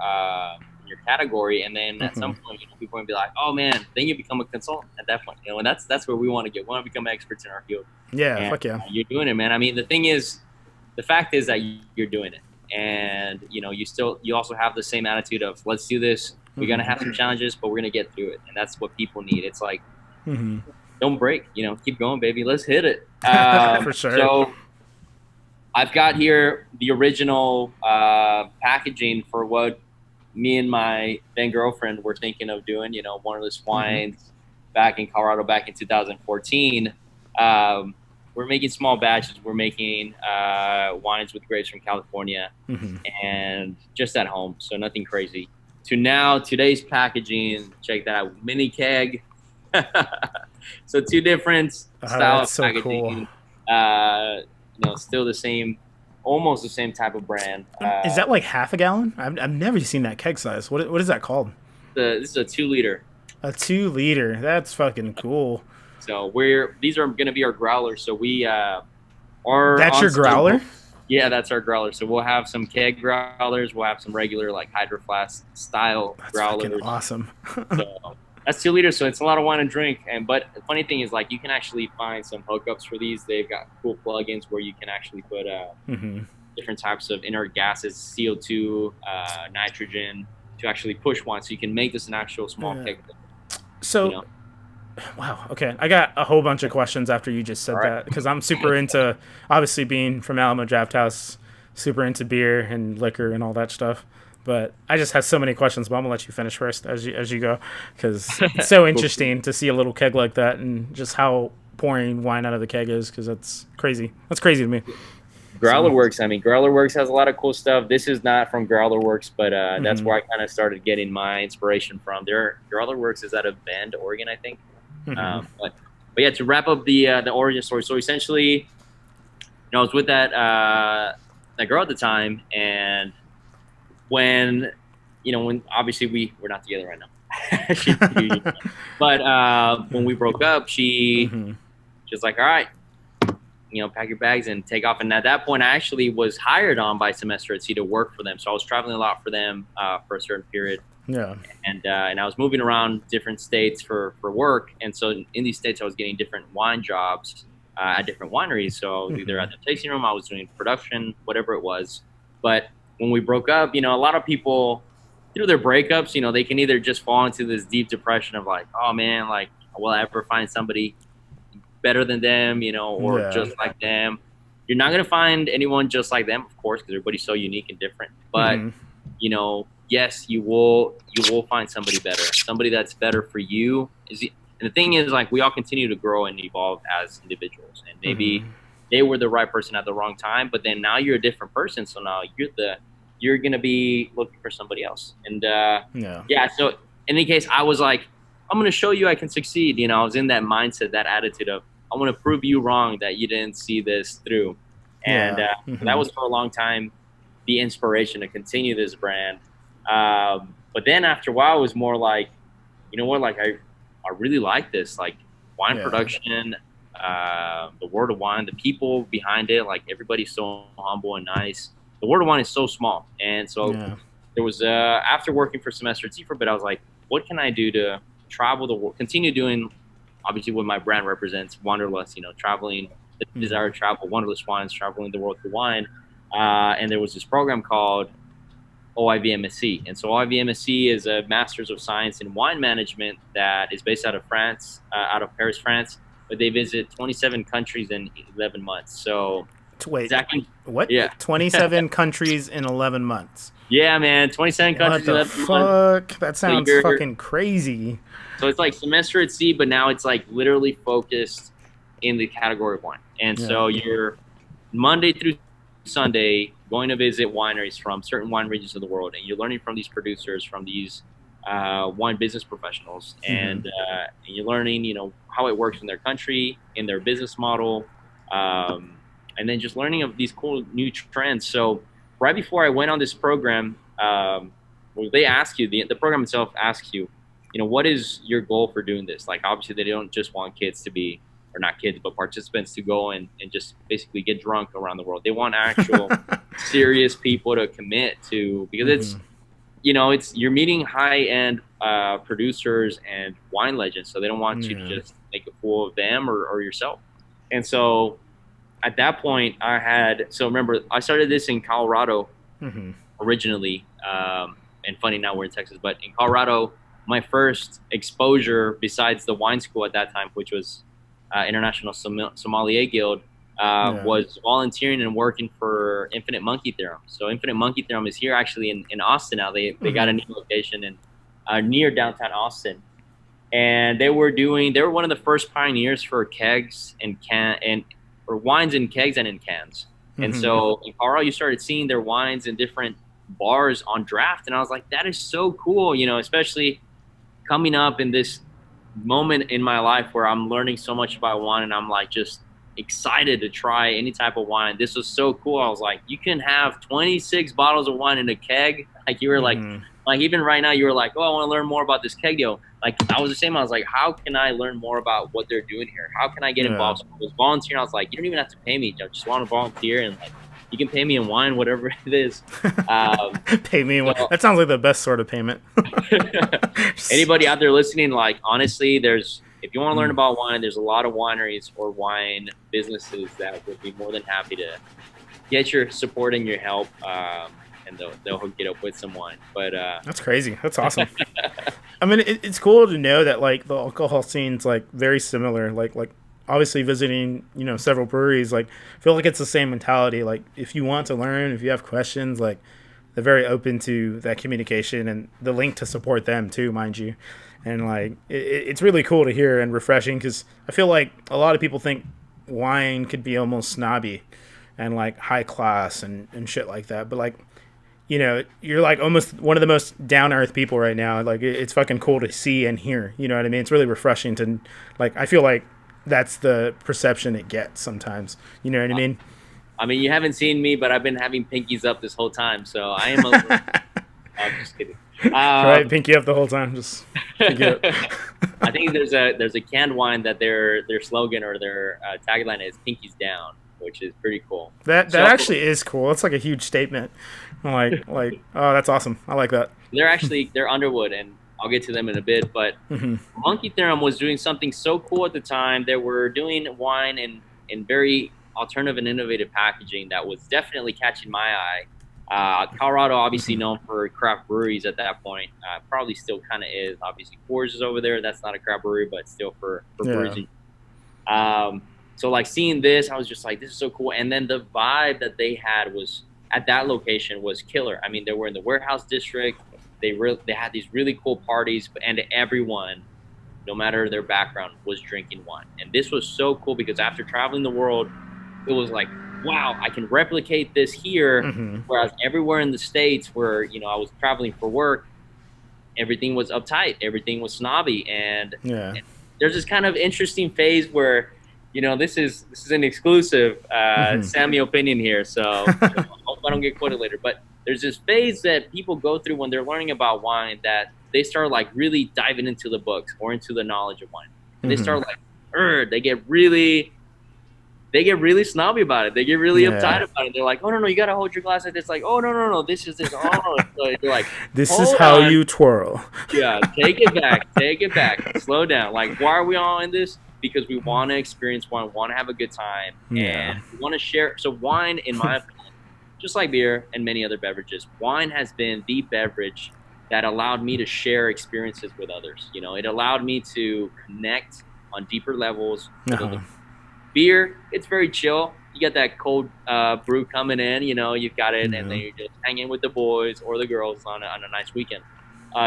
category, and then at some point, you know, people are gonna be like, oh man, then you become a consultant at that point, you know, and that's where we want to get. We want to become experts in our field. Yeah, and, fuck yeah, you're doing it, man. I mean, the fact is that you're doing it, and you know, you also have the same attitude of, let's do this. We're gonna have some challenges, but we're gonna get through it, and that's what people need. It's like, don't break, you know, keep going, baby. Let's hit it. For sure. So I've got here the original packaging for what me and my then girlfriend were thinking of doing. You know, Wanderlust Wines back in Colorado back in 2014. We're making small batches. We're making wines with grapes from California, and just at home, so nothing crazy. To now, today's packaging, check that out, mini keg. So two different styles of packaging. Cool. still the same, almost the same type of brand. Is that like half a gallon? I've never seen that keg size. What is that called? This is a 2 liter. A 2 liter. That's fucking cool. So these are going to be our growlers. So we are That's on your growler? sale. Yeah, that's our growler. So we'll have some keg growlers. We'll have some regular like hydro flask style That's fucking growlers. awesome. So that's 2 liters. So it's a lot of wine and drink. But the funny thing is, like, you can actually find some hookups for these. They've got cool plugins where you can actually put different types of inert gases, CO2, nitrogen, to actually push wine. So you can make this an actual small keg. So, You know? wow. Okay, I got a whole bunch of questions after you just said that because I'm super into, obviously being from Alamo Draft House, super into beer and liquor and all that stuff. But I just have so many questions. But I'm gonna let you finish first as you go, because it's so interesting to see a little keg like that and just how pouring wine out of the keg is. Because that's crazy. That's crazy to me. Growler Works. I mean, Growler Works has a lot of cool stuff. This is not from Growler Works, but that's where I kind of started getting my inspiration from. Growler Works is out of Bend, Oregon, I think. But yeah, to wrap up the origin story. So essentially, I was with that girl at the time, and when obviously we're not together right now. But when we broke up, she was like, all right, pack your bags and take off. And at that point, I actually was hired on by Semester at Sea to work for them. So I was traveling a lot for them for a certain period. Yeah. And I was moving around different states for work. And so in these states, I was getting different wine jobs at different wineries. So I was either at the tasting room, I was doing production, whatever it was. But when we broke up, a lot of people through their breakups, they can either just fall into this deep depression of like, oh man, like, will I ever find somebody better than them, or just like them? You're not going to find anyone just like them, of course, because everybody's so unique and different. But, yes, you will find somebody better, somebody that's better for you. And the thing is, like, we all continue to grow and evolve as individuals. And maybe they were the right person at the wrong time, but then now you're a different person. So now you're going to be looking for somebody else. And so in any case, I was like, I'm going to show you I can succeed. I was in that mindset, that attitude of, I want to prove you wrong that you didn't see this through. And that was for a long time the inspiration to continue this brand. But then after a while, it was more like, you know what, like I really like this, like wine production, the world of wine, the people behind it, like everybody's so humble and nice. The world of wine is so small. And so there was, after working for Semester at Sea for a bit, I was like, what can I do to travel the world, continue doing obviously what my brand represents, Wanderlust, traveling, the desire to travel, Wanderlust wines, traveling the world through wine. And there was this program called OIVMSC. And so OIVMSC is a Master's of Science in Wine Management that is based out of France, out of Paris, France, but they visit 27 countries in 11 months. So wait, exactly what? Yeah. 27 countries in 11 months. Yeah, man, 27 countries in 11 months. Fuck? That sounds fucking crazy. So it's like Semester at Sea, but now it's like literally focused in the category of wine. And so you're Monday through Sunday going to visit wineries from certain wine regions of the world, and you're learning from these producers, from these wine business professionals, and you're learning, how it works in their country, in their business model, and then just learning of these cool new trends. So right before I went on this program, they ask you, the program itself asks you, what is your goal for doing this? Like, obviously, they don't just want kids to be, or not kids, but participants to go and just basically get drunk around the world. They want actual serious people to commit to, because it's you're meeting high-end producers and wine legends, so they don't want you to just make a fool of them or yourself. And so at that point, remember, I started this in Colorado originally, and funny, now we're in Texas, but in Colorado, my first exposure besides the wine school at that time, which was International Sommelier Guild, was volunteering and working for Infinite Monkey Theorem. So Infinite Monkey Theorem is here actually in Austin now. They got a new location in near downtown Austin, and they were one of the first pioneers for kegs or wines in kegs and in cans. And so in Colorado, you started seeing their wines in different bars on draft, and I was like, that is so cool, especially coming up in this moment in my life where I'm learning so much about wine, and I'm like just excited to try any type of wine. This was so cool. I was like, you can have 26 bottles of wine in a keg. Like you were Mm-hmm. like even right now, you were like, oh, I want to learn more about this keg deal. Like I was the same. I was like, how can I learn more about what they're doing here? How can I get Yeah. involved? So I was volunteering. I was like, you don't even have to pay me. I just want to volunteer and like you can pay me in wine, whatever it is. Pay me one. So That sounds like the best sort of payment. anybody out there listening, like honestly, there's if you want to learn Mm. about wine, there's a lot of wineries or wine businesses that would be more than happy to get your support and your help, and they'll hook it up with some wine. But That's crazy. That's awesome. I mean, it's cool to know that like the alcohol scene's like very similar. Like obviously visiting several breweries, like I feel like it's the same mentality. Like if you want to learn, if you have questions, like they're very open to that communication and the link to support them too, mind you. And like it's really cool to hear and refreshing because I feel like a lot of people think wine could be almost snobby and like high class and shit like that. But like you're like almost one of the most down earth people right now. Like it's fucking cool to see and hear. You know what I mean? It's really refreshing to like. I feel like that's the perception it gets sometimes. You know what I mean? I mean, you haven't seen me, but I've been having pinkies up this whole time, so I am a little. I'm just kidding. Right, pinky up the whole time. Just pinky up. I think there's a canned wine that their slogan or their tagline is "Pinkies Down," which is pretty cool. That So actually is cool. It's like a huge statement. Like oh, that's awesome. I like that. they're Underwood, and I'll get to them in a bit. But Hmm. Monkey Theorem was doing something so cool at the time. They were doing wine in very alternative and innovative packaging that was definitely catching my eye. Colorado, obviously known for craft breweries at that point, probably still kind of is. Obviously, Coors is over there. That's not a craft brewery, but still for Yeah. breweries. So like seeing this, I was just like, this is so cool. And then the vibe that they had was at that location was killer. I mean, they were in the warehouse district. They had these really cool parties, and everyone, no matter their background, was drinking wine. And this was so cool because after traveling the world, it was like, wow, I can replicate this here. Hmm. Whereas everywhere in the States where, I was traveling for work, everything was uptight, everything was snobby. Yeah. And there's this kind of interesting phase where, this is an exclusive Hmm. Sammy opinion here. So I hope I don't get quoted later. But there's this phase that people go through when they're learning about wine that they start like really diving into the books or into the knowledge of wine. And they Hmm. start like, they get really snobby about it. They get really uptight Yeah. about it. They're like, oh no, you gotta hold your glass like this. Like, oh no, this is this. Oh, so they're like, This is hold how on, you twirl. yeah, take it back, slow down. Like, why are we all in this? Because we want to experience wine, want to have a good time, Yeah. and we want to share. So wine, in my opinion, just like beer and many other beverages, wine has been the beverage that allowed me to share experiences with others. It allowed me to connect on deeper levels with Uh-huh. other. Beer, it's very chill. You got that cold brew coming in, you've got it, and then Yeah. you're just hanging with the boys or the girls on a nice weekend.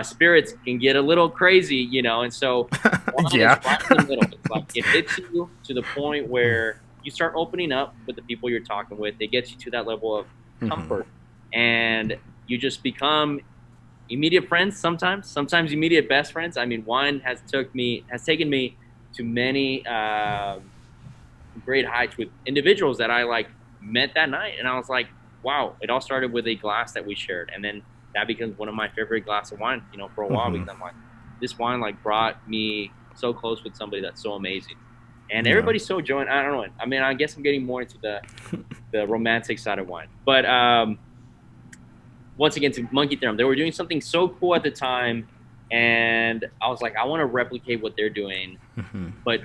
Spirits can get a little crazy, and so wine is Yeah. right in the middle. It's like it hits you to the point where you start opening up with the people you're talking with. It gets you to that level of Hmm. comfort, and you just become immediate friends. Sometimes immediate best friends. I mean, wine has taken me to many great heights with individuals that I like met that night, and I was like, wow, it all started with a glass that we shared, and then that becomes one of my favorite glass of wine, for a while, Hmm. because I'm like, this wine like brought me so close with somebody that's so amazing, and Yeah. everybody's so joined. I don't know. I mean, I guess I'm getting more into the romantic side of wine, but once again, to Monkey Theorem, they were doing something so cool at the time, and I was like, I want to replicate what they're doing, Hmm. but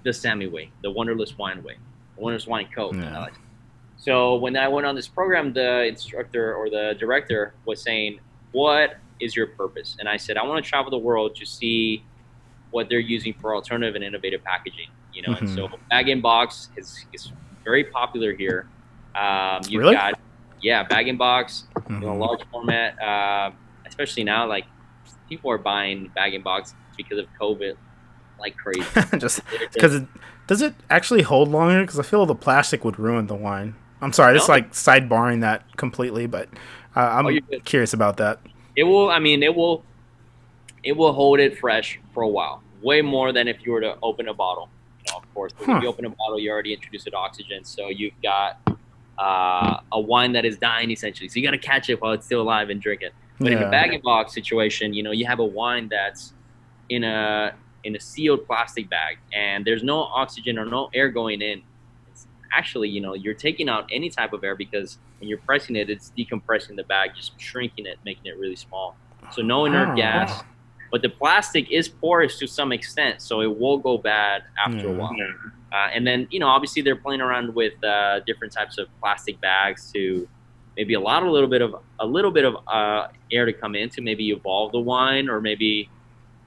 the Sammy way, the Wanderlust wine way, the Wanderlust wine code. Yeah. So when I went on this program, the instructor or the director was saying, "What is your purpose?" And I said, "I want to travel the world to see what they're using for alternative and innovative packaging." And Hmm. so bag and box is very popular here. You've Really? got bag and box, Hmm. large format, especially now. Like people are buying bag and box because of COVID like crazy. Just They're because just does it actually hold longer? Because I feel the plastic would ruin the wine. I'm sorry, no, just like sidebarring that completely, but oh, I'm you're good. curious about that. It will. I mean, it will hold it fresh for a while, way more than if you were to open a bottle, of course. So when Huh. you open a bottle, you already introduce it to oxygen. So you've got a wine that is dying essentially. So you got to catch it while it's still alive and drink it. But in a Yeah. bag and box situation, you have a wine that's in a sealed plastic bag, and there's no oxygen or no air going in. It's actually, you're taking out any type of air because when you're pressing it, it's decompressing the bag, just shrinking it, making it really small. So no inert Oh. gas, but the plastic is porous to some extent, so it will go bad after a Yeah. while. And then, obviously they're playing around with different types of plastic bags to maybe allow a little bit of air to come in to maybe evolve the wine, or maybe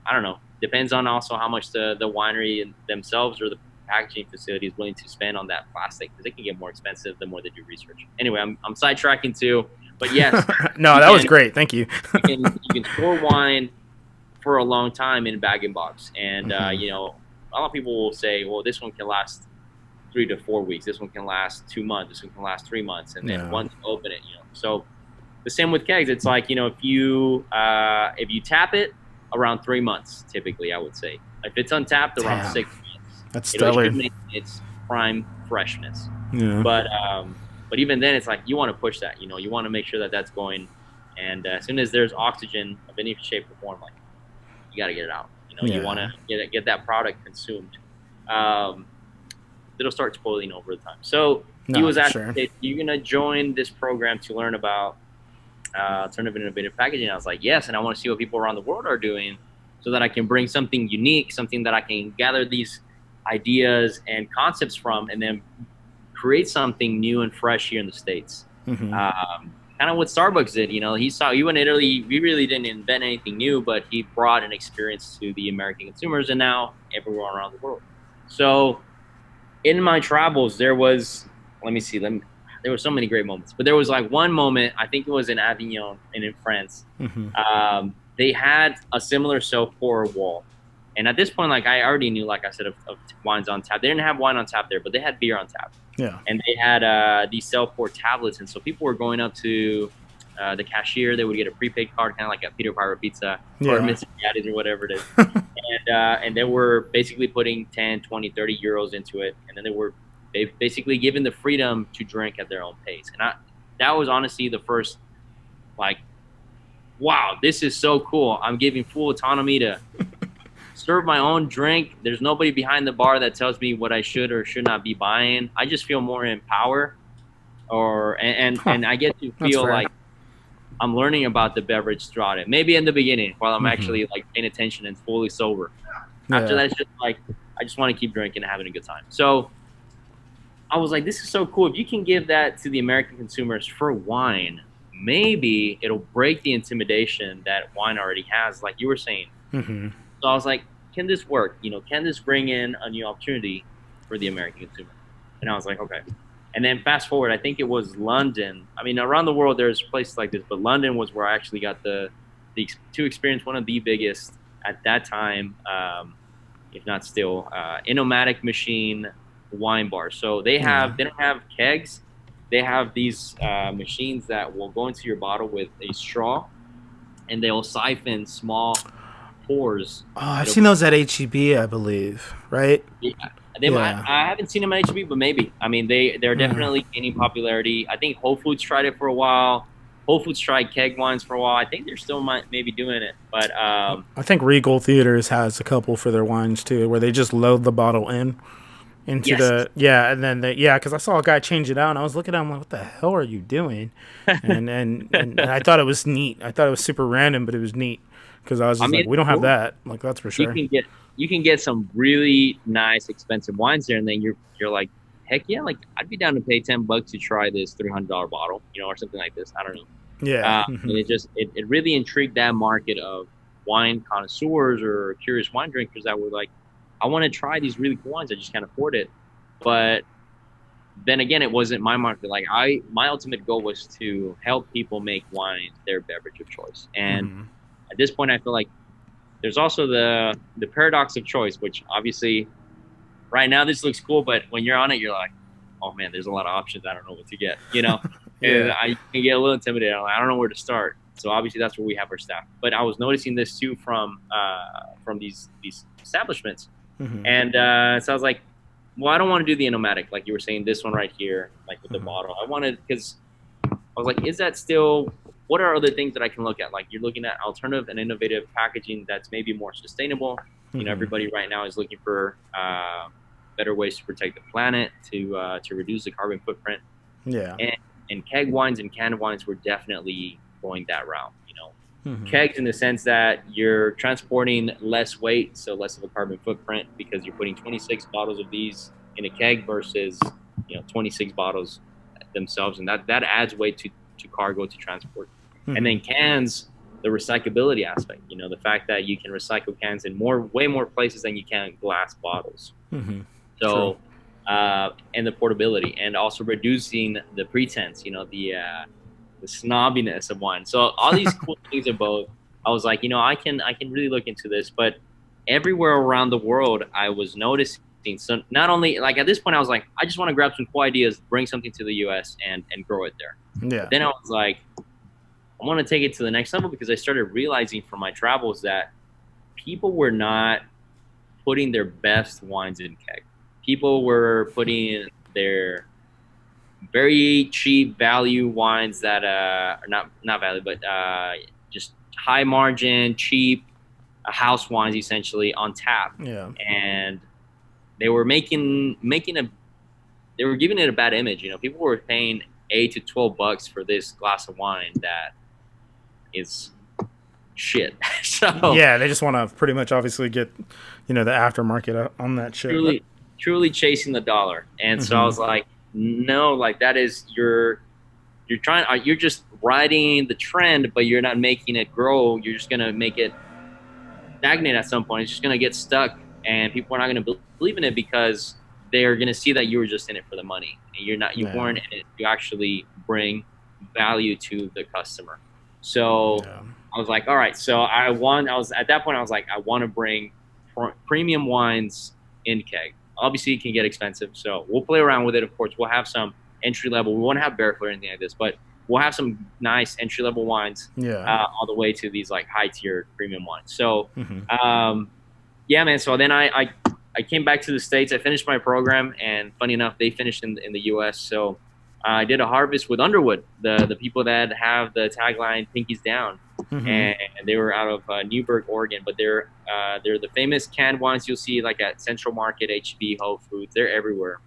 I don't know. Depends on also how much the winery themselves or the packaging facility is willing to spend on that plastic, because it can get more expensive the more they do research. Anyway, I'm sidetracking too, but yes, No, you that was can great. Thank you. you can store wine for a long time in bag and box, and Hmm. a lot of people will say, well, this one can last 3 to 4 weeks, this one can last 2 months, this one can last 3 months, and then Yeah. once you open it, so the same with kegs. It's like, if you tap it around 3 months, typically I would say. If it's untapped, around Damn. 6 months, That's it should stellar. maintain its prime freshness. Yeah. But even then, it's like you want to push that. You want to make sure that that's going. And as soon as there's oxygen of any shape or form, like, you got to get it out. You want Yeah. to get that product consumed. Um, it'll start spoiling over time. So he No, was for asking, sure. if you're gonna join this program to learn about alternative innovative packaging. I was like, yes, and I want to see what people around the world are doing, so that I can bring something unique, something that I can gather these ideas and concepts from, and then create something new and fresh here in the States. Hmm. Kind of what Starbucks did. He went to Italy. We really didn't invent anything new, but he brought an experience to the American consumers, and now everywhere around the world. So in my travels, let me see, there were so many great moments, but there was like one moment, I think it was in Avignon and in France. Hmm. They had a similar self pour wall. And at this point, like, I already knew, like I said, of wines on tap. They didn't have wine on tap there, but they had beer on tap. Yeah. And they had these self pour tablets. And so people were going up to the cashier. They would get a prepaid card, kind of like a Peter Piper pizza or Yeah. Mr. Gaddy's or whatever it is. And they were basically putting 10, 20, 30 euros into it, and then they basically given the freedom to drink at their own pace. And that was honestly the first, like, wow, this is so cool. I'm giving full autonomy to serve my own drink. There's nobody behind the bar that tells me what I should or should not be buying. I just feel more in power, Huh. and I get to That's feel fair. like I'm learning about the beverage throughout it. Maybe in the beginning, while I'm Hmm. actually like paying attention and fully sober. After Yeah. that, it's just like I just want to keep drinking and having a good time. So I was like, this is so cool. If you can give that to the American consumers for wine, maybe it'll break the intimidation that wine already has, like you were saying. Hmm. So I was like, can this work? Can this bring in a new opportunity for the American consumer? And I was like, okay. And then fast forward, I think it was London. I mean, around the world, there's places like this, but London was where I actually got to experience one of the biggest at that time, if not still, Inomatic machine wine bars. So Yeah. they don't have kegs. They have these machines that will go into your bottle with a straw, and they'll siphon small pores. Oh, I've It'll seen those at HEB, I believe. Right? Yeah, Yeah. I haven't seen them at HB, but maybe. I mean, they're Yeah. definitely gaining popularity. I think Whole Foods tried it for a while. Whole Foods tried keg wines for a while. I think they're still maybe doing it, but I think Regal Theaters has a couple for their wines too, where they just load the bottle in into yes, the and then because I saw a guy change it out, and I was looking at him like, what the hell are you doing? And I thought it was neat. I thought it was super random, but it was neat because I was I just mean, like, we don't have cool. that. Like, that's for You sure. can get some really nice, expensive wines there, and then you're like, heck yeah, like I'd be down to pay $10 to try this $300 bottle, or something like this. I don't know. Yeah. And it really intrigued that market of wine connoisseurs or curious wine drinkers that were like, I want to try these really cool wines. I just can't afford it. But then again, it wasn't my market. Like, my ultimate goal was to help people make wine their beverage of choice. And Hmm. at this point, I feel like there's also the paradox of choice, which obviously right now this looks cool, but when you're on it, you're like, oh man, there's a lot of options. I don't know what to get, and Yeah. I can get a little intimidated. I'm like, I don't know where to start. So obviously that's where we have our staff. But I was noticing this too from these establishments, Hmm. and so I was like, well, I don't want to do the nomadic like you were saying. This one right here, like with the Hmm. bottle. I wanted because I was like, is that still? What are other things that I can look at? Like you're looking at alternative and innovative packaging that's maybe more sustainable. You know, Hmm. everybody right now is looking for better ways to protect the planet, to reduce the carbon footprint. Yeah. And keg wines and canned wines were definitely going that route. You know, Hmm. kegs in the sense that you're transporting less weight, so less of a carbon footprint because you're putting 26 bottles of these in a keg versus 26 bottles themselves, and that adds weight to cargo to transport. And Hmm. then cans, the recyclability aspect, the fact that you can recycle cans in way more places than you can glass bottles. Hmm. True. So, and the portability, and also reducing the pretense, the snobbiness of wine. So all these cool things of both. I was like, I can really look into this, but everywhere around the world, I was noticing. So not only like at this point, I was like, I just want to grab some cool ideas, bring something to the U.S. and grow it there. But Yeah. then I was like, I want to take it to the next level because I started realizing from my travels that people were not putting their best wines in keg. People were putting their very cheap value wines that are not value, but just high margin, cheap house wines essentially on tap, Yeah. and they were making a they were giving it a bad image. People were paying $8 to $12 for this glass of wine that is shit. So Yeah. They just want to pretty much obviously get, the aftermarket on that shit. But. truly chasing the dollar. And so I Hmm. was like, no, like that is you're just riding the trend, but you're not making it grow. You're just gonna make it stagnate at some point. It's just gonna get stuck, and people are not gonna believe in it because they're gonna see that you were just in it for the money, and you Yeah. weren't in it to actually bring value to the customer. So Yeah. I was like, all right. So I was at that point. I was like, I want to bring premium wines in keg. Obviously, it can get expensive, so we'll play around with it. Of course, we'll have some entry level. We won't have barefoot or anything like this, but we'll have some nice entry level wines Yeah. all the way to these like high tier premium wines. So, Hmm. um, yeah, man. So then I came back to the States. I finished my program, and funny enough, they finished in the U.S. So I did a harvest with Underwood, the people that have the tagline "Pinkies Down," Hmm. and they were out of Newburgh, Oregon. But they're the famous canned wines you'll see like at Central Market, HB, Whole Foods. They're everywhere.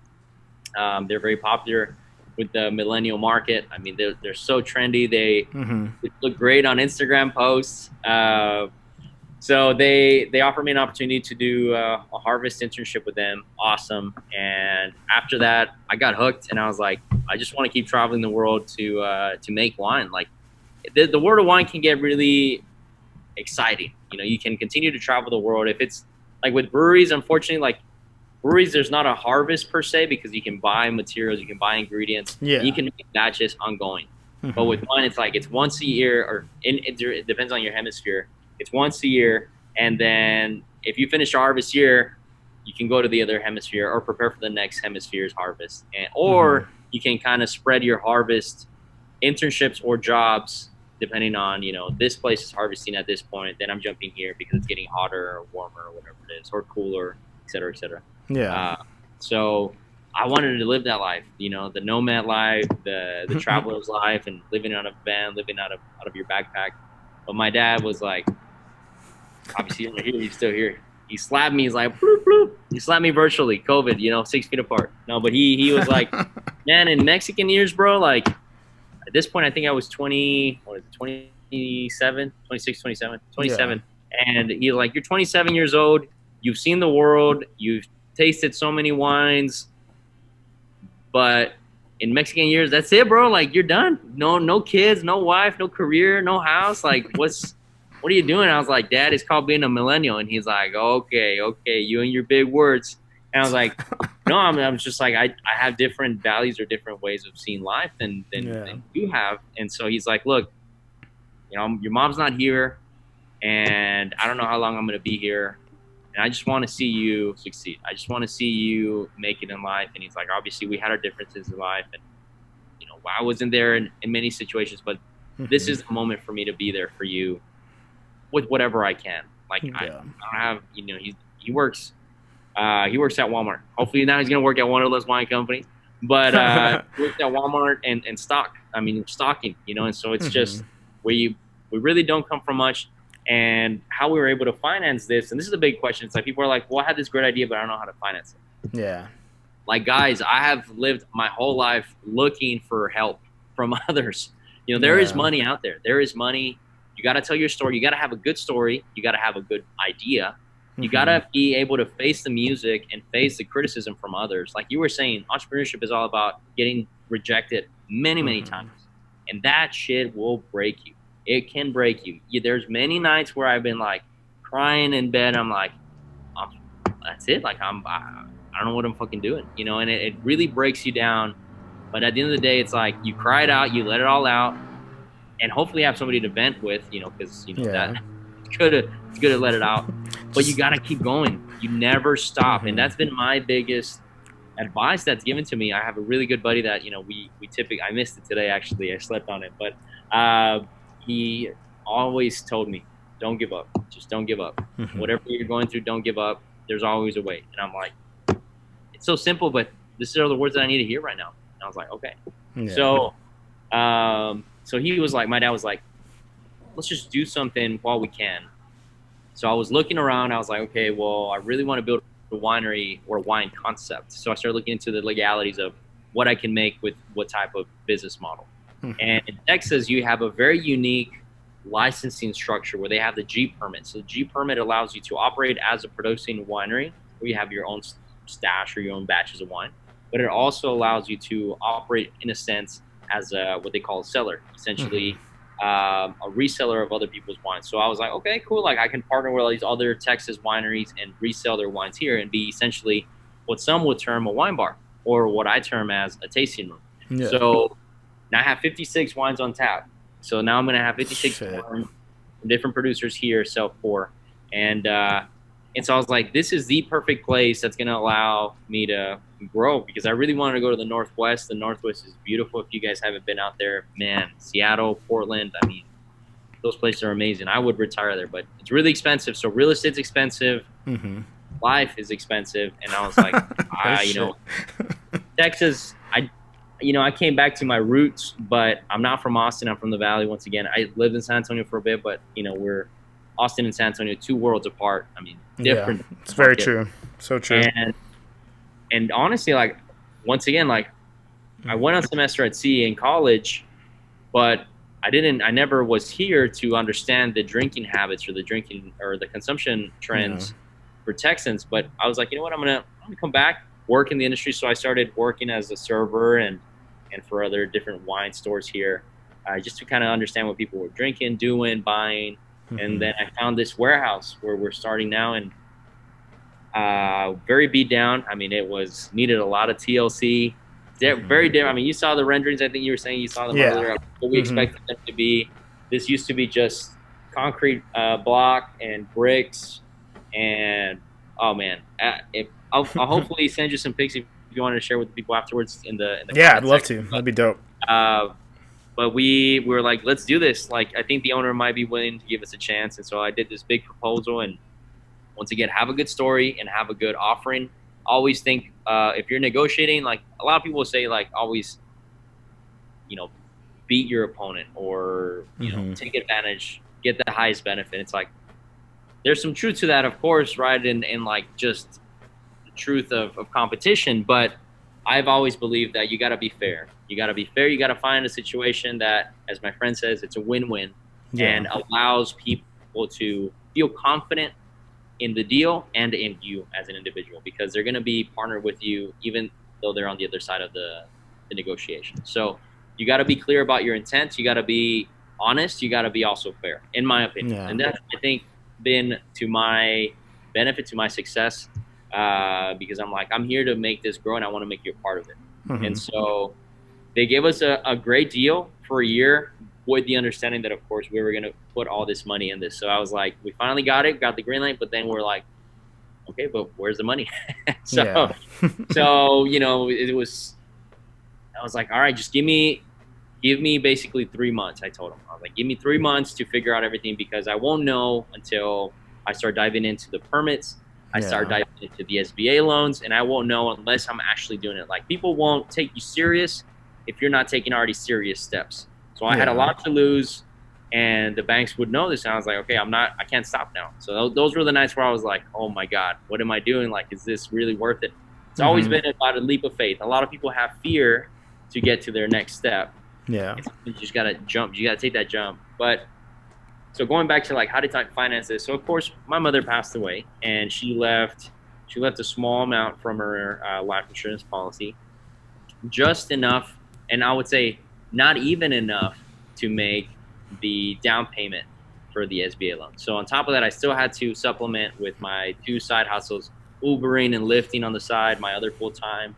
They're very popular with the millennial market. I mean, they're so trendy. Hmm. They look great on Instagram posts. So they offered me an opportunity to do a harvest internship with them. Awesome. And after that, I got hooked, and I was like, I just want to keep traveling the world to make wine. Like the world of wine can get really exciting. You can continue to travel the world if it's like with breweries. Unfortunately, like breweries, there's not a harvest per se because you can buy materials, you can buy ingredients, and you Yeah. can make batches ongoing. But Hmm. with wine, it's like it's once a year, or it depends on your hemisphere. It's once a year, and then if you finish your harvest year, you can go to the other hemisphere or prepare for the next hemisphere's harvest, Hmm. or you can kind of spread your harvest internships or jobs depending on this place is harvesting at this point, then I'm jumping here because it's getting hotter or warmer or whatever it is, or cooler, et cetera, et cetera. Yeah. uh, so I wanted to live that life, the nomad life, the traveler's life, and living out of a van, living out of your backpack. But my dad was like, obviously you're here, he's still here. He slapped me. He's like, bloop, bloop. He slapped me virtually, COVID, 6 feet apart. No, but he was like, man, in Mexican years, bro, like at this point, I think I was 20, what is it, 27, 26, 27, Yeah. 27. And he's like, you're 27 years old. You've seen the world. You've tasted so many wines. But in Mexican years, that's it, bro. Like, you're done. No kids, no wife, no career, no house. Like, what are you doing? I was like, Dad, it's called being a millennial. And he's like, okay, you and your big words. And I was like, no, I'm just like, I have different values or different ways of seeing life Yeah. than you have. And so he's like, look, your mom's not here, and I don't know how long I'm going to be here. And I just want to see you succeed. I just want to see you make it in life. And he's like, obviously, we had our differences in life. And, I wasn't there in many situations, but this Hmm. is the moment for me to be there for you with whatever I can. Like, I Yeah. don't have, he works He works at Walmart. Hopefully now he's gonna work at Wanderlust Wine Company. But he works at Walmart and stock. I mean, stocking. You know, and so it's just we really don't come from much. And how we were able to finance this, and this is a big question. It's like people are like, "Well, I had this great idea, but I don't know how to finance it." Yeah. Like, guys, I have lived my whole life looking for help from others. You know, there is money out there. There is money. You got to tell your story. You got to have a good story. You got to have a good idea. You got to be able to face the music and face the criticism from others. Like you were saying, entrepreneurship is all about getting rejected many, many times. And that shit will break you. It can break you. There's many nights where I've been like crying in bed. I'm like, that's it. Like I don't know what I'm fucking doing, you know, and it really breaks you down. But at the end of the day, it's like you cry it out, you let it all out, and hopefully have somebody to vent with, you know, because, you know, that it's good to let it out. But you got to keep going. You never stop. And that's been my biggest advice that's given to me. I have a really good buddy that, you know, we typically, I missed it today, actually. I slept on it. But he always told me, don't give up. Just don't give up. Whatever you're going through, don't give up. There's always a way. And I'm like, it's so simple, but these are the words that I need to hear right now. And I was like, okay. So so he was like, my dad was like, let's just do something while we can. So I was looking around. I was like, okay, well, I really want to build a winery or wine concept. So I started looking into the legalities of what I can make with what type of business model. And in Texas, you have a very unique licensing structure where they have the G permit. So the G permit allows you to operate as a producing winery where you have your own stash or your own batches of wine. But it also allows you to operate, in a sense, as what they call a seller, essentially a reseller of other people's wines. So I was like, okay, cool. Like I can partner with all these other Texas wineries and resell their wines here and be essentially what some would term a wine bar or what I term as a tasting room. So now I have 56 wines on tap. So now I'm going to have 56 wines from different producers here, sell for. And so I was like, this is the perfect place that's going to allow me to grow, because I really wanted to go to the Northwest. The Northwest is beautiful. If you guys haven't been out there, man, Seattle, Portland, I mean, those places are amazing. I would retire there, but it's really expensive. So real estate's expensive. Life is expensive. And I was like, you know, Texas, I came back to my roots, but I'm not from Austin. I'm from the Valley. Once again, I lived in San Antonio for a bit, but, you know, we're Austin and San Antonio, two worlds apart. I mean, different. Yeah, it's very true. So true. And honestly, like, once again, like, I went on semester at sea in college, but I never was here to understand the drinking habits or the consumption trends for Texans. But I was like, you know what, I'm gonna come back, work in the industry. So I started working as a server and for other different wine stores here, just to kind of understand what people were drinking, doing, buying. And then I found this warehouse where we're starting now, and very beat down. I mean, needed a lot of TLC. Very different. I mean, you saw the renderings. I think you were saying you saw them earlier. What we expected them to be. This used to be just concrete block and bricks. And oh man, I'll hopefully send you some pics if you want to share with the people afterwards in the I'd love to. That'd be dope. But we were like, let's do this. Like, I think the owner might be willing to give us a chance. And so I did this big proposal. And once again, have a good story and have a good offering. Always think, if you're negotiating, like a lot of people say, like, always, you know, beat your opponent or, you know, take advantage, get the highest benefit. It's like, there's some truth to that, of course, right? In like just the truth of competition. But I've always believed that you got to be fair. You got to be fair. You got to find a situation that, as my friend says, it's a win-win and allows people to feel confident in the deal and in you as an individual, because they're going to be partnered with you even though they're on the other side of the negotiation. So you got to be clear about your intent. You got to be honest. You got to be also fair, in my opinion. And that's, I think, been to my benefit, to my success, because I'm like, I'm here to make this grow and I want to make you a part of it. And so they gave us a great deal for a year with the understanding that, of course, we were going to put all this money in this. So I was like, we finally got the green light, but then we're like, okay, but where's the money? So, you know, I was like, all right, just give me basically 3 months. I told him, I was like, give me 3 months to figure out everything, because I won't know until I start diving into the permits. I start diving into the SBA loans, and I won't know unless I'm actually doing it. Like, people won't take you serious if you're not taking already serious steps. So I had a Yeah. lot to lose, and the banks would know this, and I was like, okay, I can't stop now. So those were the nights where I was like, oh my God, what am I doing? Like, is this really worth it? It's always Mm-hmm. been about a leap of faith. A lot of people have fear to get to their next step. Yeah. You just gotta jump. You gotta take that jump. But so going back to like how did I finance this? So of course my mother passed away, and she left a small amount from her life insurance policy, just enough, and I would say not even enough to make the down payment for the SBA loan. So on top of that, I still had to supplement with my two side hustles, Ubering and lifting on the side, my other full time,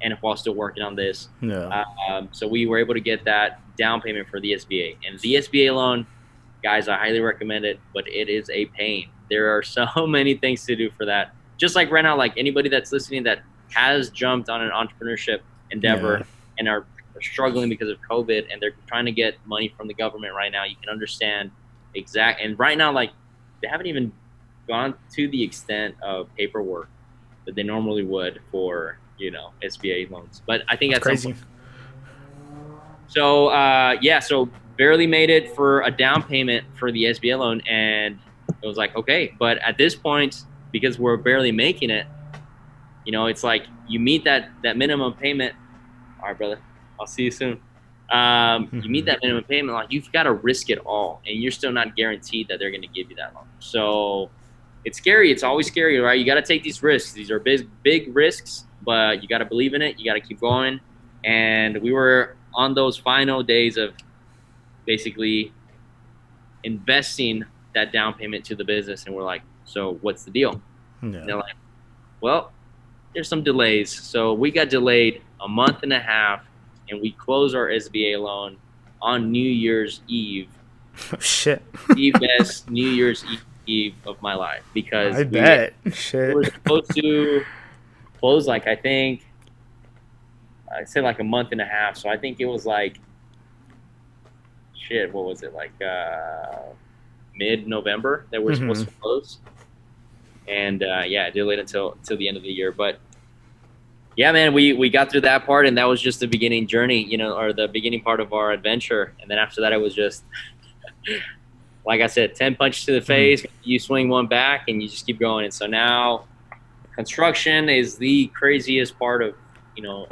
and while still working on this. Yeah. So we were able to get that down payment for the SBA. And the SBA loan, guys, I highly recommend it, but it is a pain. There are so many things to do for that. Just like right now, like anybody that's listening that has jumped on an entrepreneurship endeavor Yeah. and are struggling because of COVID, and they're trying to get money from the government right now, you can understand and right now, like, they haven't even gone to the extent of paperwork that they normally would for, SBA loans. But I think That's at some crazy. point, so yeah, so barely made it for a down payment for the SBA loan, and it was like, okay, but at this point, because we're barely making it, it's like you meet that minimum payment. All right, brother, I'll see you soon. You meet Mm-hmm. that minimum payment, like, you've got to risk it all, and you're still not guaranteed that they're going to give you that loan. So it's scary. It's always scary, right? You got to take these risks. These are big risks, but you got to believe in it. You got to keep going. And we were on those final days of basically investing that down payment to the business, and we're like, so what's the deal? And Yeah. they're like, well, there's some delays. So we got delayed a month and a half, and we closed our SBA loan on New Year's Eve. Oh, shit. The best New Year's Eve of my life, I because bet. we Shit. were supposed to close, like, I think I'd say like a month and a half. So I think it was like, shit, what was it, like mid-November that we're Mm-hmm. supposed to close. And yeah, it delayed until the end of the year. But yeah, man, we got through that part, and that was just the beginning journey, or the beginning part of our adventure. And then after that, it was just, like I said, 10 punches to the Mm-hmm. face, you swing one back, and you just keep going. And so now construction is the craziest part of,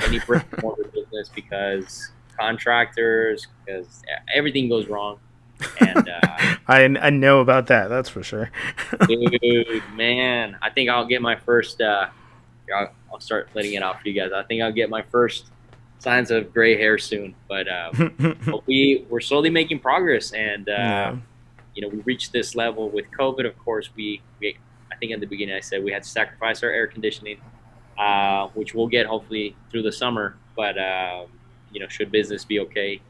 any brick and mortar business, because because everything goes wrong. And I know about that. That's for sure. dude, man, I think I'll get my first. I'll start letting it out for you guys. I think I'll get my first signs of gray hair soon. But we're slowly making progress, and Yeah. we reached this level with COVID. Of course, we I think in the beginning I said we had to sacrifice our air conditioning, which we'll get hopefully through the summer. But should business be okay,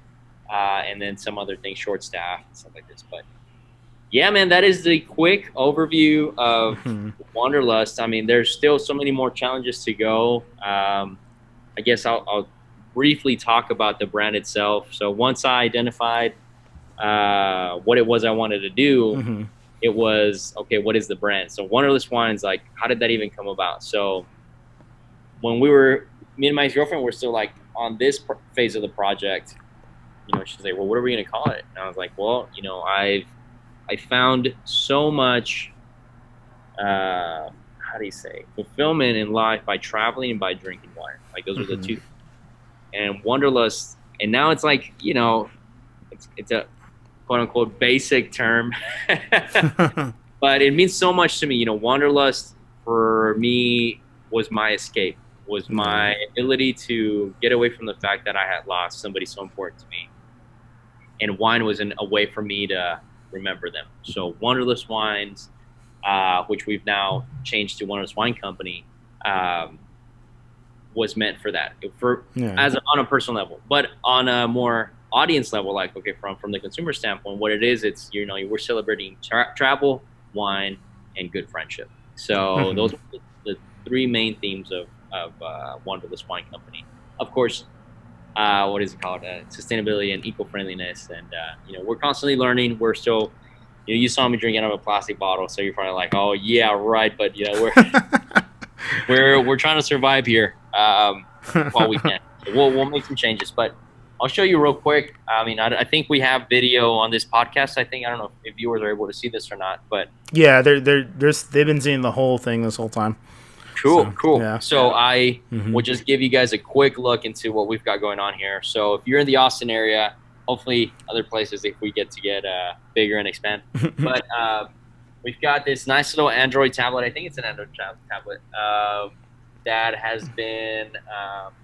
and then some other things, short staff and stuff like this. But yeah, man, that is the quick overview of Mm-hmm. Wanderlust. I mean, there's still so many more challenges to go. I guess I'll briefly talk about the brand itself. So once I identified what it was I wanted to do, Mm-hmm. it was, okay, what is the brand? So Wanderlust Wines, like, how did that even come about? So when me and my girlfriend were still like on this phase of the project, she's like, well, what are we going to call it? And I was like, well, I found so much, how do you say, fulfillment in life by traveling and by drinking wine. Like, those were the Mm-hmm. two. And Wanderlust, and now it's like, it's a quote unquote basic term, but it means so much to me. Wanderlust for me was my escape, was Yeah. my ability to get away from the fact that I had lost somebody so important to me. And wine was a way for me to remember them. So Wanderlust Wines, which we've now changed to Wanderlust Wine Company, was meant for that, Yeah. on a personal level. But on a more audience level, like, okay, from the consumer standpoint, what it is, it's, we're celebrating travel, wine, and good friendship. So Mm-hmm. those are the three main themes of Wanderlust Wine Company. Of course, what is it called? Sustainability and eco-friendliness. And, we're constantly learning. We're still, you saw me drinking out of a plastic bottle, so you're probably like, oh, yeah, right. But, we're we're trying to survive here while we can. So we'll make some changes, but I'll show you real quick. I mean, I think we have video on this podcast. I don't know if viewers are able to see this or not, but Yeah, they've been seeing the whole thing this whole time. cool. Yeah. So I will just give you guys a quick look into what we've got going on here. So if you're in the Austin area, hopefully other places if we get bigger and expand, but we've got this nice little Android tablet. I think it's an Android tablet that has been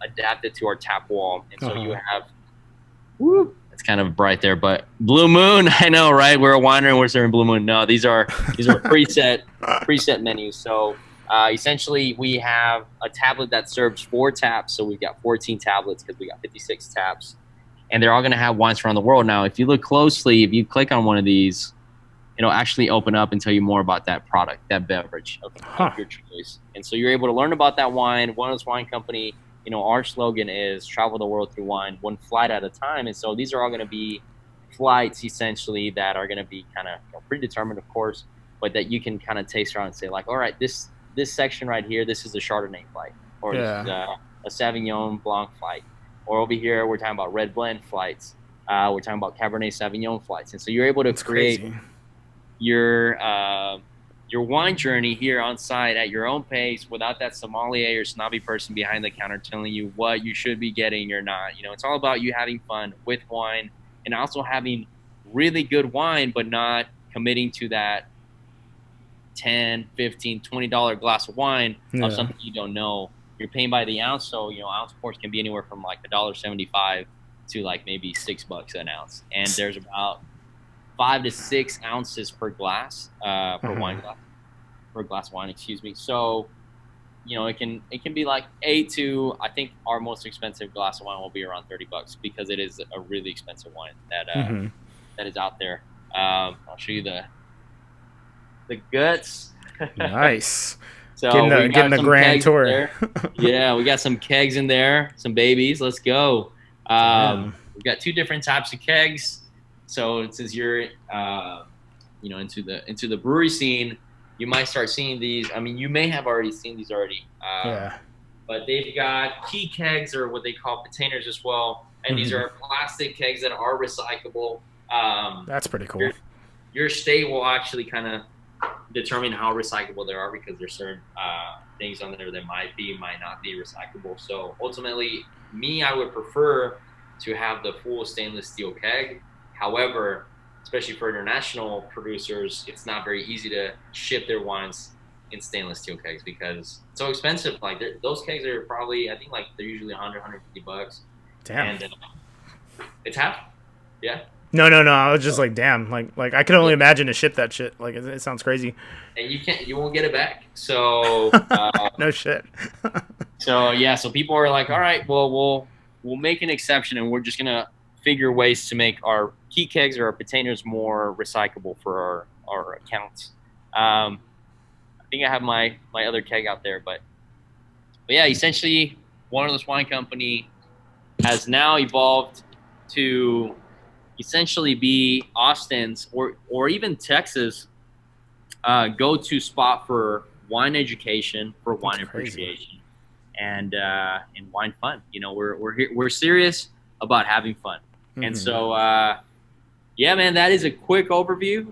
adapted to our tap wall, and so you have. Woo, it's kind of bright there, but Blue Moon. I know, right? We're a winery and we're serving Blue Moon. No, these are preset menus. So essentially, we have a tablet that serves 4 taps. So we've got 14 tablets because we got 56 taps, and they're all going to have wines from around the world. Now, if you look closely, if you click on one of these, it'll actually open up and tell you more about that product, that beverage of your choice. And so you're able to learn about that wine. Wanderlust Wine Company. Our slogan is travel the world through wine, one flight at a time. And so these are all going to be flights essentially that are going to be kind of predetermined, of course, but that you can kind of taste around and say like, all right, this section right here, this is a Chardonnay flight, or this is a Sauvignon Blanc flight, or over here we're talking about red blend flights. We're talking about Cabernet Sauvignon flights. And so you're able to create your wine journey here on site at your own pace without that sommelier or snobby person behind the counter telling you what you should be getting or not. It's all about you having fun with wine and also having really good wine, but not committing to that $10, $15, $20 glass of wine of something you don't know. You're paying by the ounce, so ounce pours can be anywhere from like $1.75 to like maybe $6 an ounce, and there's about 5 to 6 ounces per glass, per glass of wine, excuse me. So, it can be like 8 to, I think our most expensive glass of wine will be around $30 because it is a really expensive wine that is out there. I'll show you the guts. Nice. So getting the grand tour. Yeah, we got some kegs in there, some babies. Let's go. We've got 2 different types of kegs. So since you're, into the brewery scene, you might start seeing these. I mean, you may have already seen these already. But they've got key kegs, or what they call containers as well. And these are plastic kegs that are recyclable. That's pretty cool. Your state will actually kind of determine how recyclable they are because there's certain things on there that might not be recyclable. So ultimately, I would prefer to have the full stainless steel keg. However, especially for international producers, it's not very easy to ship their wines in stainless steel kegs because it's so expensive. Like those kegs are probably, I think, like they're usually $100, $150. Damn. And it's half. Yeah. No. I was just like, damn. Like I can only imagine to ship that shit. Like it sounds crazy. And you won't get it back. So no shit. So people are like, all right, well, we'll make an exception, and we're just gonna figure ways to make our key kegs or our containers more recyclable for our accounts. I think I have my other keg out there, but yeah, essentially, Wanderlust Wine Company has now evolved to essentially be Austin's or even Texas go-to spot for wine education, for wine appreciation, and wine fun. We're serious about having fun. And so, yeah, man, that is a quick overview.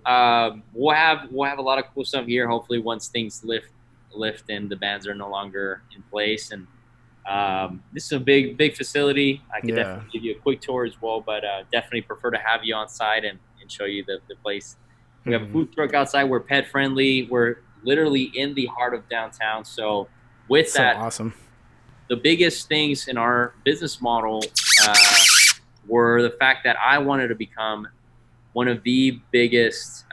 We'll have a lot of cool stuff here. Hopefully, once things lift and the bans are no longer in place. And this is a big facility. I could definitely give you a quick tour as well, but definitely prefer to have you on site and show you the place. We have a food truck outside. We're pet friendly. We're literally in the heart of downtown. So with that, awesome. The biggest things in our business model were the fact that I wanted to become one of the biggest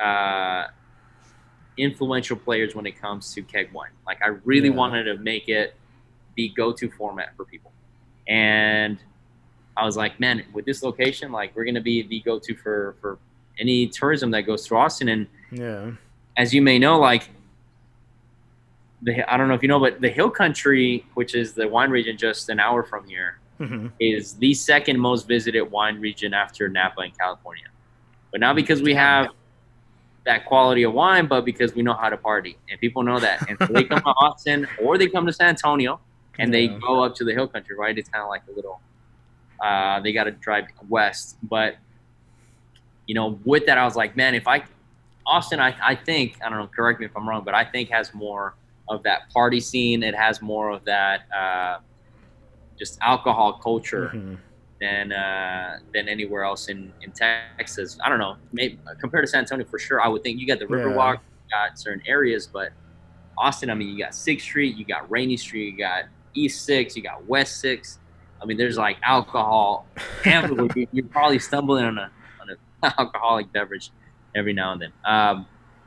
influential players when it comes to keg wine. Like I really wanted to make it the go-to format for people. And I was like, man, with this location, like we're going to be the go-to for any tourism that goes through Austin. And as you may know, like I don't know if you know, but the Hill Country, which is the wine region just an hour from here, is the second most visited wine region after Napa in California. But now because we have that quality of wine, but because we know how to party, and people know that, and so they come to Austin or they come to San Antonio, and they Yeah. go up to the hill country, right? It's kind of like a little. They got to drive west, but with that, I was like, man, if I Austin, I think I don't know. Correct me if I'm wrong, but I think has more of that party scene. It has more of that just alcohol culture Hmm. than anywhere else in Texas. I don't know. Maybe compared to San Antonio, for sure, I would think you got the Yeah. Riverwalk, you got certain areas, but Austin, I mean, you got Sixth Street, you got Rainy Street, you got East Six, you got West Six. I mean, there's like alcohol everywhere. You're probably stumbling on an alcoholic beverage every now and then.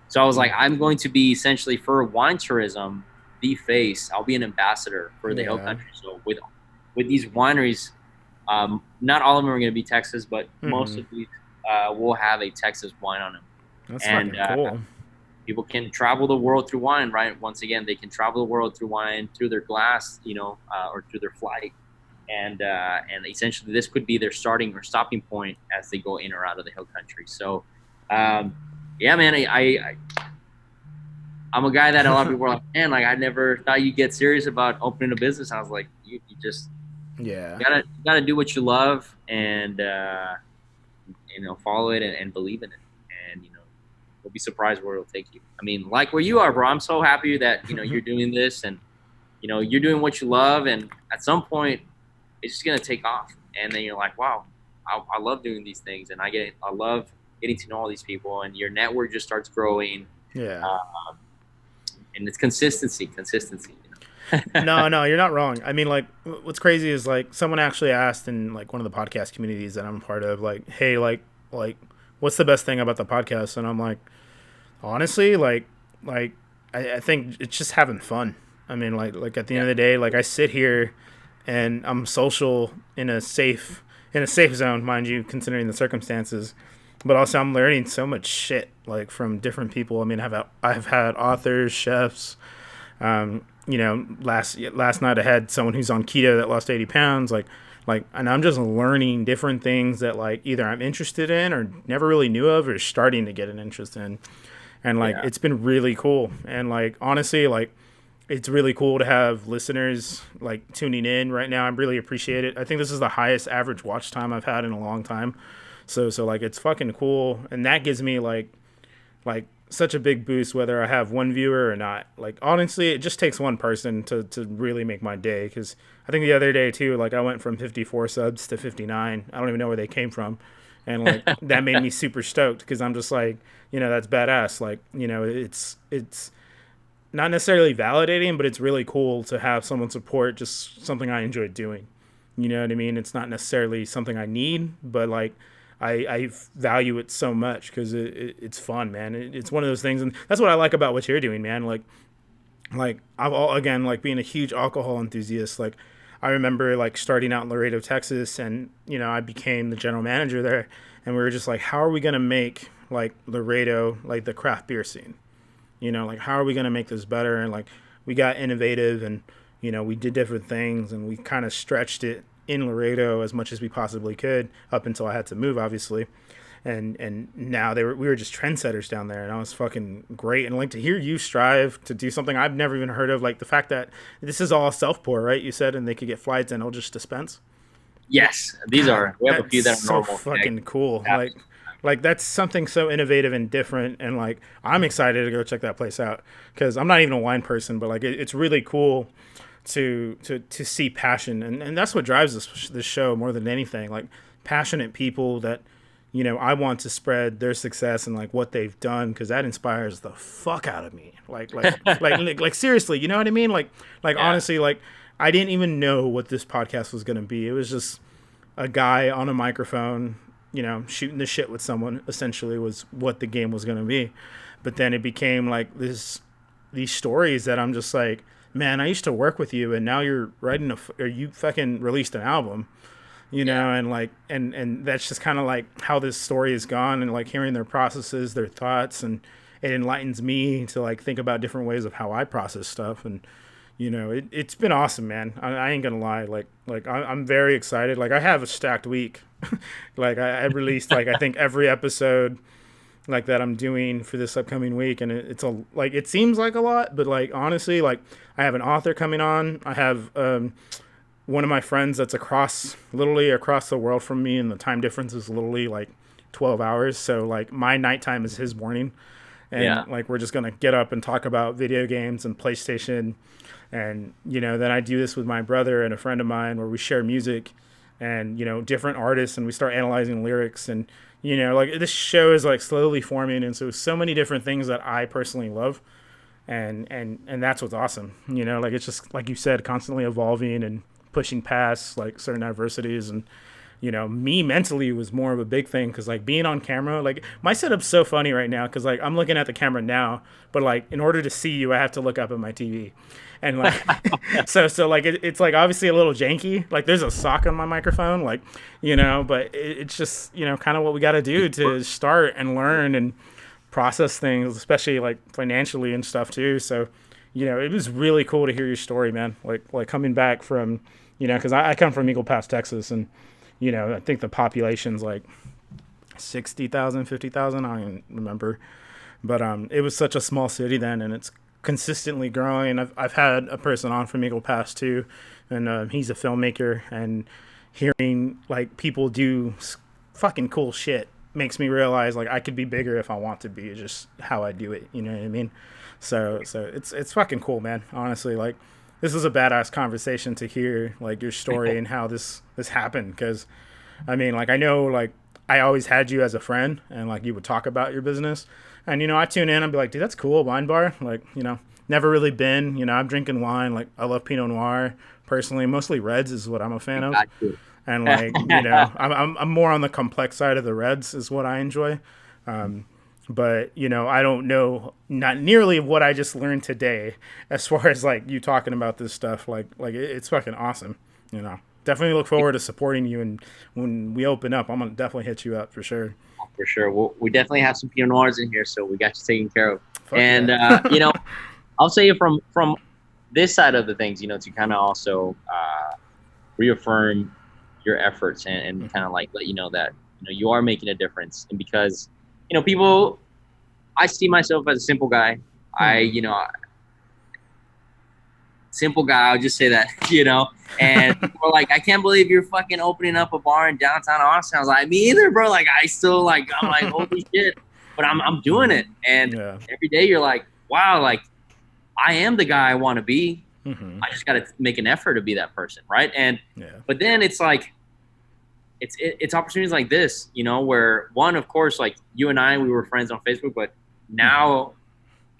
So I was like, I'm going to be essentially for wine tourism, the face. I'll be an ambassador for the Hill Yeah. Country. So with these wineries, not all of them are going to be Texas, but most Hmm. of these will have a Texas wine on them, That's and fucking cool. people can travel the world through wine, right? Once again, they can travel the world through wine, through their glass, or through their flight, and essentially this could be their starting or stopping point as they go in or out of the hill country. So, um, yeah, man, I'm a guy that a lot of people are like, man, like I never thought you'd get serious about opening a business. I was like, you just Yeah. you gotta do what you love and follow it and believe in it, and you'll be surprised where it'll take you. I mean, like where you are, bro. I'm so happy that you're doing this, and you're doing what you love, and at some point it's just gonna take off, and then you're like, wow, I love doing these things, and I love getting to know all these people, and your network just starts growing, Yeah. uh, and it's consistency. No, no, you're not wrong. I mean, like, what's crazy is like someone actually asked in like one of the podcast communities that I'm a part of, like, hey, like, what's the best thing about the podcast? And I'm like, honestly, like, I think it's just having fun. I mean, like at the end Yeah, of the day, like I sit here and I'm social in a safe zone, mind you, considering the circumstances. But also, I'm learning so much shit like from different people. I mean, I've had authors, chefs, last night I had someone who's on keto that lost 80 pounds. And I'm just learning different things that like either I'm interested in or never really knew of or starting to get an interest in. And like, yeah, it's been really cool. And like, honestly, like, it's really cool to have listeners like tuning in right now. I really appreciate it. I think this is the highest average watch time I've had in a long time. So like, it's fucking cool. And that gives me like such a big boost whether I have one viewer or not. Like honestly, it just takes one person to really make my day. Because I think the other day too, like I went from 54 subs to 59. I don't even know where they came from, and like that made me super stoked because I'm just like, that's badass. Like it's not necessarily validating, but it's really cool to have someone support just something I enjoy doing. You know what I mean? It's not necessarily something I need, but like I value it so much because it's fun, man. It's one of those things, and that's what I like about what you're doing, man. Like again, like being a huge alcohol enthusiast. Like I remember like starting out in Laredo, Texas, and I became the general manager there, and we were just like, how are we gonna make like Laredo like the craft beer scene? Like how are we gonna make this better? And like we got innovative, and we did different things, and we kind of stretched it in Laredo as much as we possibly could up until I had to move, obviously. And now we were just trendsetters down there, and I was fucking great. And like to hear you strive to do something I've never even heard of, like the fact that this is all self pour, right? You said, and they could get flights and it'll just dispense. yes, these God, are we have a few that's that are so normal. fucking cool. Absolutely. Like that's something so innovative and different, and like I'm excited to go check that place out because I'm not even a wine person, but like it's really cool to see passion, and that's what drives this show more than anything. Like passionate people that I want to spread their success and like what they've done because that inspires the fuck out of me. Like seriously, you know what I mean? Like Yeah, honestly, like I didn't even know what this podcast was gonna be. It was just a guy on a microphone, shooting the shit with someone. Essentially, was what the game was gonna be. But then it became like these stories that I'm just like, man, I used to work with you, and now you're writing or you fucking released an album, yeah, and like, and that's just kind of like how this story has gone, and like hearing their processes, their thoughts, and it enlightens me to like think about different ways of how I process stuff, and it's been awesome, man. I ain't gonna lie, I'm very excited. Like I have a stacked week. Like I released like I think every episode like that I'm doing for this upcoming week, and it's a like it seems like a lot, but like honestly, like I have an author coming on. I have one of my friends that's literally across the world from me, and the time difference is literally like 12 hours. So like my nighttime is his morning, Yeah. and like we're just gonna get up and talk about video games and PlayStation, and then I do this with my brother and a friend of mine where we share music, and different artists, and we start analyzing lyrics, and like this show is like slowly forming, and so many different things that I personally love, and that's what's awesome. Like it's just like you said, constantly evolving and pushing past like certain adversities. And me mentally was more of a big thing because like being on camera, like my setup's so funny right now because like I'm looking at the camera now, but like in order to see you I have to look up at my TV, and like so like it's like obviously a little janky, like there's a sock on my microphone, like but it's just kind of what we got to do to start and learn and process things, especially like financially and stuff too. So it was really cool to hear your story, man. Like coming back from because I come from Eagle Pass, Texas, and I think the population's like 60,000, 50,000. I don't even remember. But it was such a small city then, and it's consistently growing. I've had a person on from Eagle Pass too, and he's a filmmaker, and hearing like people do fucking cool shit makes me realize like I could be bigger if I want to be. It's just how I do it. You know what I mean? So it's fucking cool, man. Honestly, like this is a badass conversation to hear like your story and how this happened, because I mean like I know like I always had you as a friend, and like you would talk about your business, and I tune in and be like, dude, that's cool, wine bar, like never really been, I'm drinking wine, like I love Pinot Noir personally, mostly reds is what I'm a fan of, and like I'm more on the complex side of the reds is what I enjoy. But I don't know, not nearly what I just learned today as far as like you talking about this stuff, like it's fucking awesome. Definitely look forward to supporting you, and when we open up I'm gonna definitely hit you up for sure. For sure. We definitely have some Pinot Noirs in here, so we got you taken care of. Fuck and yeah. I'll say from this side of the things, to kind of also reaffirm your efforts, and kind of like let you know that you are making a difference. And because people, I see myself as a simple guy. Simple guy, I'll just say that. And people are like, I can't believe you're fucking opening up a bar in downtown Austin. I was like, me either, bro. Like I'm like, holy shit. But I'm doing it. And every day you're like, wow, like I am the guy I want to be. I just got to make an effort to be that person, right? And but then it's like it's opportunities like this, where one, of course, like you and we were friends on Facebook, but now,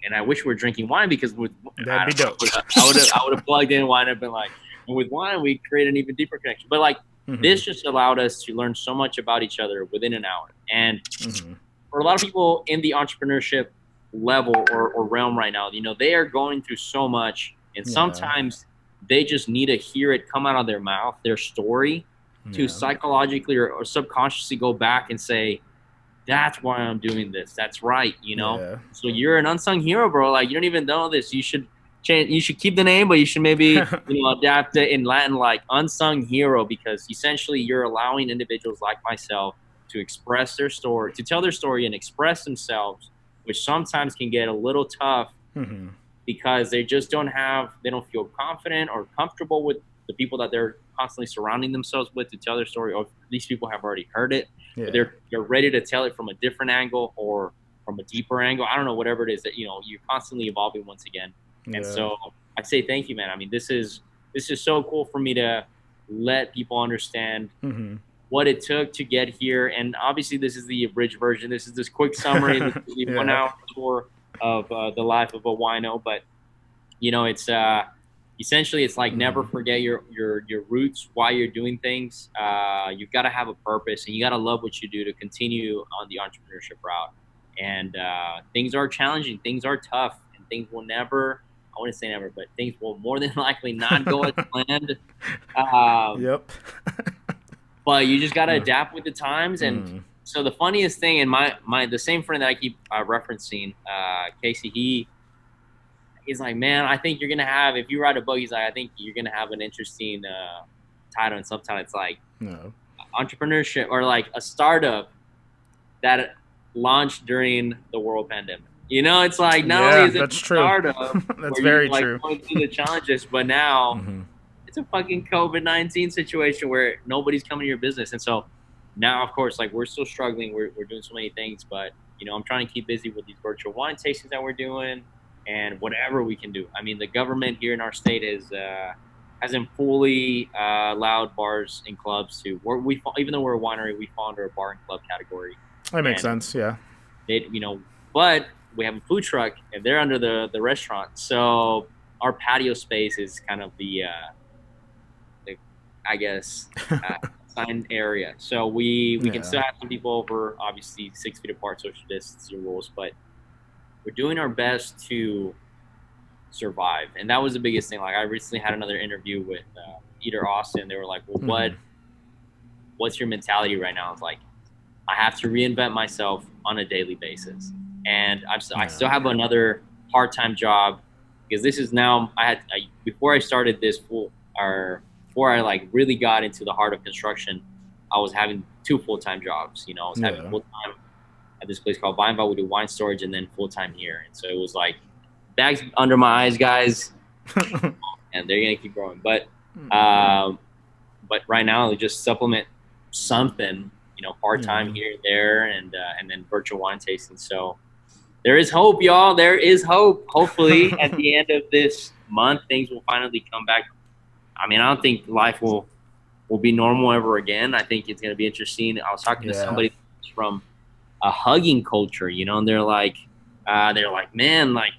and I wish we were drinking wine, because that'd be dope. I would have plugged in wine and been like, and with wine we create an even deeper connection. But like this just allowed us to learn so much about each other within an hour. And for a lot of people in the entrepreneurship level or realm right now, they are going through so much, and sometimes they just need to hear it come out of their mouth, their story, to psychologically or subconsciously go back and say, that's why I'm doing this. That's right. So you're an unsung hero, bro. Like you don't even know this. You should change. You should keep the name, but you should maybe, adapt it in Latin, like unsung hero, because essentially you're allowing individuals like myself to express their story, to tell their story and express themselves, which sometimes can get a little tough because they just they don't feel confident or comfortable with the people that they're constantly surrounding themselves with to tell their story, or these people have already heard it. They're ready to tell it from a different angle or from a deeper angle. I don't know, whatever it is that you're constantly evolving once again. And so I say thank you, man. I mean, this is so cool for me to let people understand what it took to get here. And obviously this is the abridged version. This is this quick summary. This is the 1 hour tour of the life of a wino. But it's essentially it's like never forget your roots, why you're doing things. You've got to have a purpose, and you got to love what you do to continue on the entrepreneurship route. And things are challenging, things are tough, and things will never, I wouldn't say never, but things will more than likely not go as planned. But you just got to adapt with the times. And so the funniest thing, and the same friend that I keep referencing, Casey, he's like, man, I think you're going to have, if you write a book, he's like, I think you're going to have an interesting title and subtitle. It's like entrepreneurship, or like a startup that launched during the world pandemic. You know, it's like not only Yeah, is it that's a true. startup That's where you're very like true. going through the challenges, but now Hmm. it's a fucking COVID-19 situation where nobody's coming to your business. And so now, of course, like we're still struggling. We're doing so many things, but I'm trying to keep busy with these virtual wine tastings that we're doing and whatever we can do. I mean, the government here in our state is hasn't fully allowed bars and clubs to. Even though we're a winery, we fall under a bar and club category, That makes and sense. Yeah. they, but we have a food truck and they're under the restaurant. So our patio space is kind of the I guess uh, assigned area. So we can Yeah. still have some people over, obviously 6 feet apart, social distancing rules, but we're doing our best to survive. And that was the biggest thing. Like I recently had another interview with Eater Austin. They were like, "Well, Hmm. what's your mentality right now?" It's like I have to reinvent myself on a daily basis, and I Yeah. still have another part-time job because this is now before I started this full or before I like really got into the heart of construction, I was having two full-time jobs. I was having Yeah. full-time at this place called Vine Val. We do wine storage, and then full-time here, and so it was like bags under my eyes, guys, and they're gonna keep growing. Um, but right now, they just supplement something, part time Yeah. here and there, and then virtual wine tasting. So there is hope, y'all. There is hope. Hopefully, at the end of this month, things will finally come back. I mean, I don't think life will be normal ever again. I think it's going to be interesting. I was talking to Yeah. somebody from a hugging culture, and they're like, man, like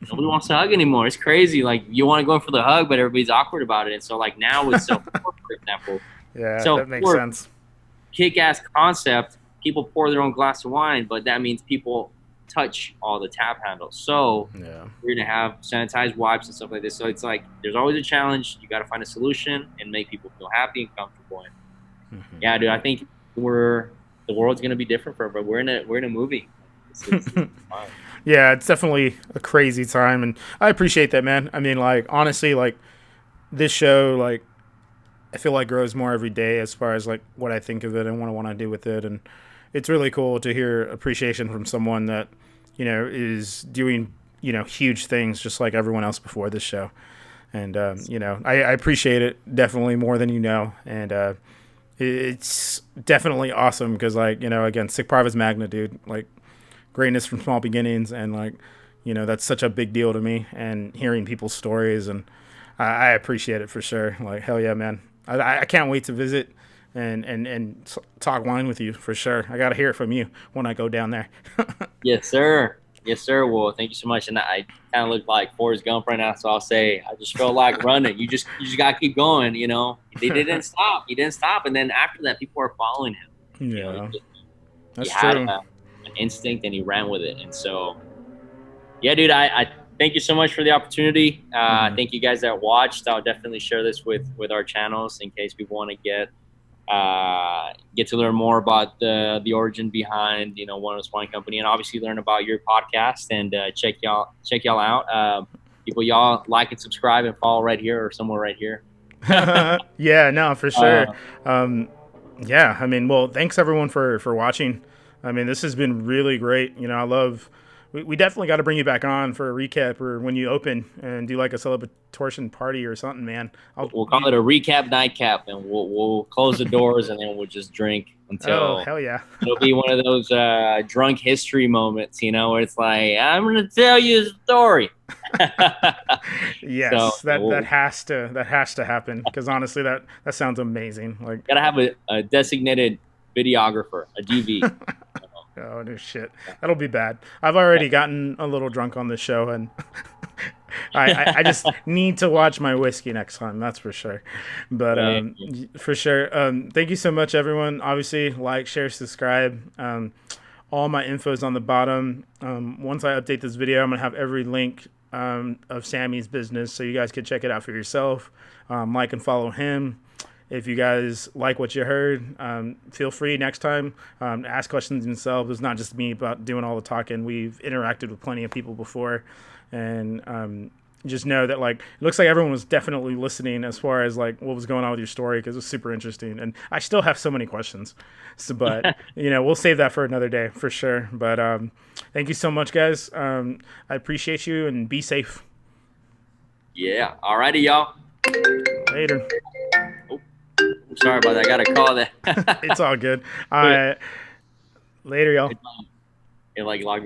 nobody wants to hug anymore. It's crazy. Like you want to go in for the hug, but everybody's awkward about it. And so like now with self pour, for example, Yeah. self That makes pour sense. kick ass concept. People pour their own glass of wine, but that means people touch all the tap handles. So Yeah. we're gonna have sanitized wipes and stuff like this. So it's like there's always a challenge. You got to find a solution and make people feel happy and comfortable. And yeah, dude, I think the world's gonna be different for everybody. We're in a movie. It's fine. Yeah, it's definitely a crazy time, and I appreciate that, man. I mean, like honestly, like this show, like I feel like grows more every day as far as like what I think of it and what I want to do with it, and it's really cool to hear appreciation from someone that is doing huge things just like everyone else before this show, and I appreciate it definitely more than and it's definitely awesome because like again, sic parvis magna, dude, like greatness from small beginnings, and like that's such a big deal to me, and hearing people's stories, and I appreciate it for sure. Like hell yeah, man. I can't wait to visit and talk wine with you for sure. I got to hear it from you when I go down there. Yes, sir. Yes, sir. Well, thank you so much. And I kind of look like Forrest Gump right now, so I'll say I just feel like running. You just gotta keep going. They didn't stop. He didn't stop, and then after that, people are following him. Yeah, He that's had true. an instinct and he ran with it. And so, yeah, dude, I thank you so much for the opportunity. Hmm. Thank you guys that watched. I'll definitely share this with our channels in case people want to get to learn more about the origin behind Wanderlust Wine Company, and obviously learn about your podcast and check y'all out. People, y'all like and subscribe and follow right here or somewhere right here. Yeah, no, for sure. uh, Um, yeah, I mean, well, thanks everyone for watching. I mean, this has been really great. I love. We definitely got to bring you back on for a recap or when you open and do like a celebration party or something, man. I'll. we'll call it a recap nightcap, and we'll close the doors and then we'll just drink Oh until hell yeah. it'll be one of those drunk history moments, where it's like I'm gonna tell you a story. So Yes, yeah, that we'll has to happen because honestly, that sounds amazing. Like, gotta have a designated videographer, a DV. oh no shit, that'll be bad. I've already gotten a little drunk on this show, and I just need to watch my whiskey next time. That's for sure. But Yeah. for sure, thank you so much, everyone. Obviously, like, share, subscribe. All my info is on the bottom. Once I update this video, I'm gonna have every link of Sammy's business, so you guys can check it out for yourself. Like and follow him. If you guys like what you heard, feel free next time to ask questions themselves. It's not just me about doing all the talking. We've interacted with plenty of people before, and just know that like it looks like everyone was definitely listening as far as like what was going on with your story, because it was super interesting, and I still have so many questions. So, but we'll save that for another day for sure. But thank you so much, guys. I appreciate you, and be safe. Yeah. Alrighty, y'all. Later. Oh, sorry about that. I got a call there. It's all good. But Later, y'all. it like logged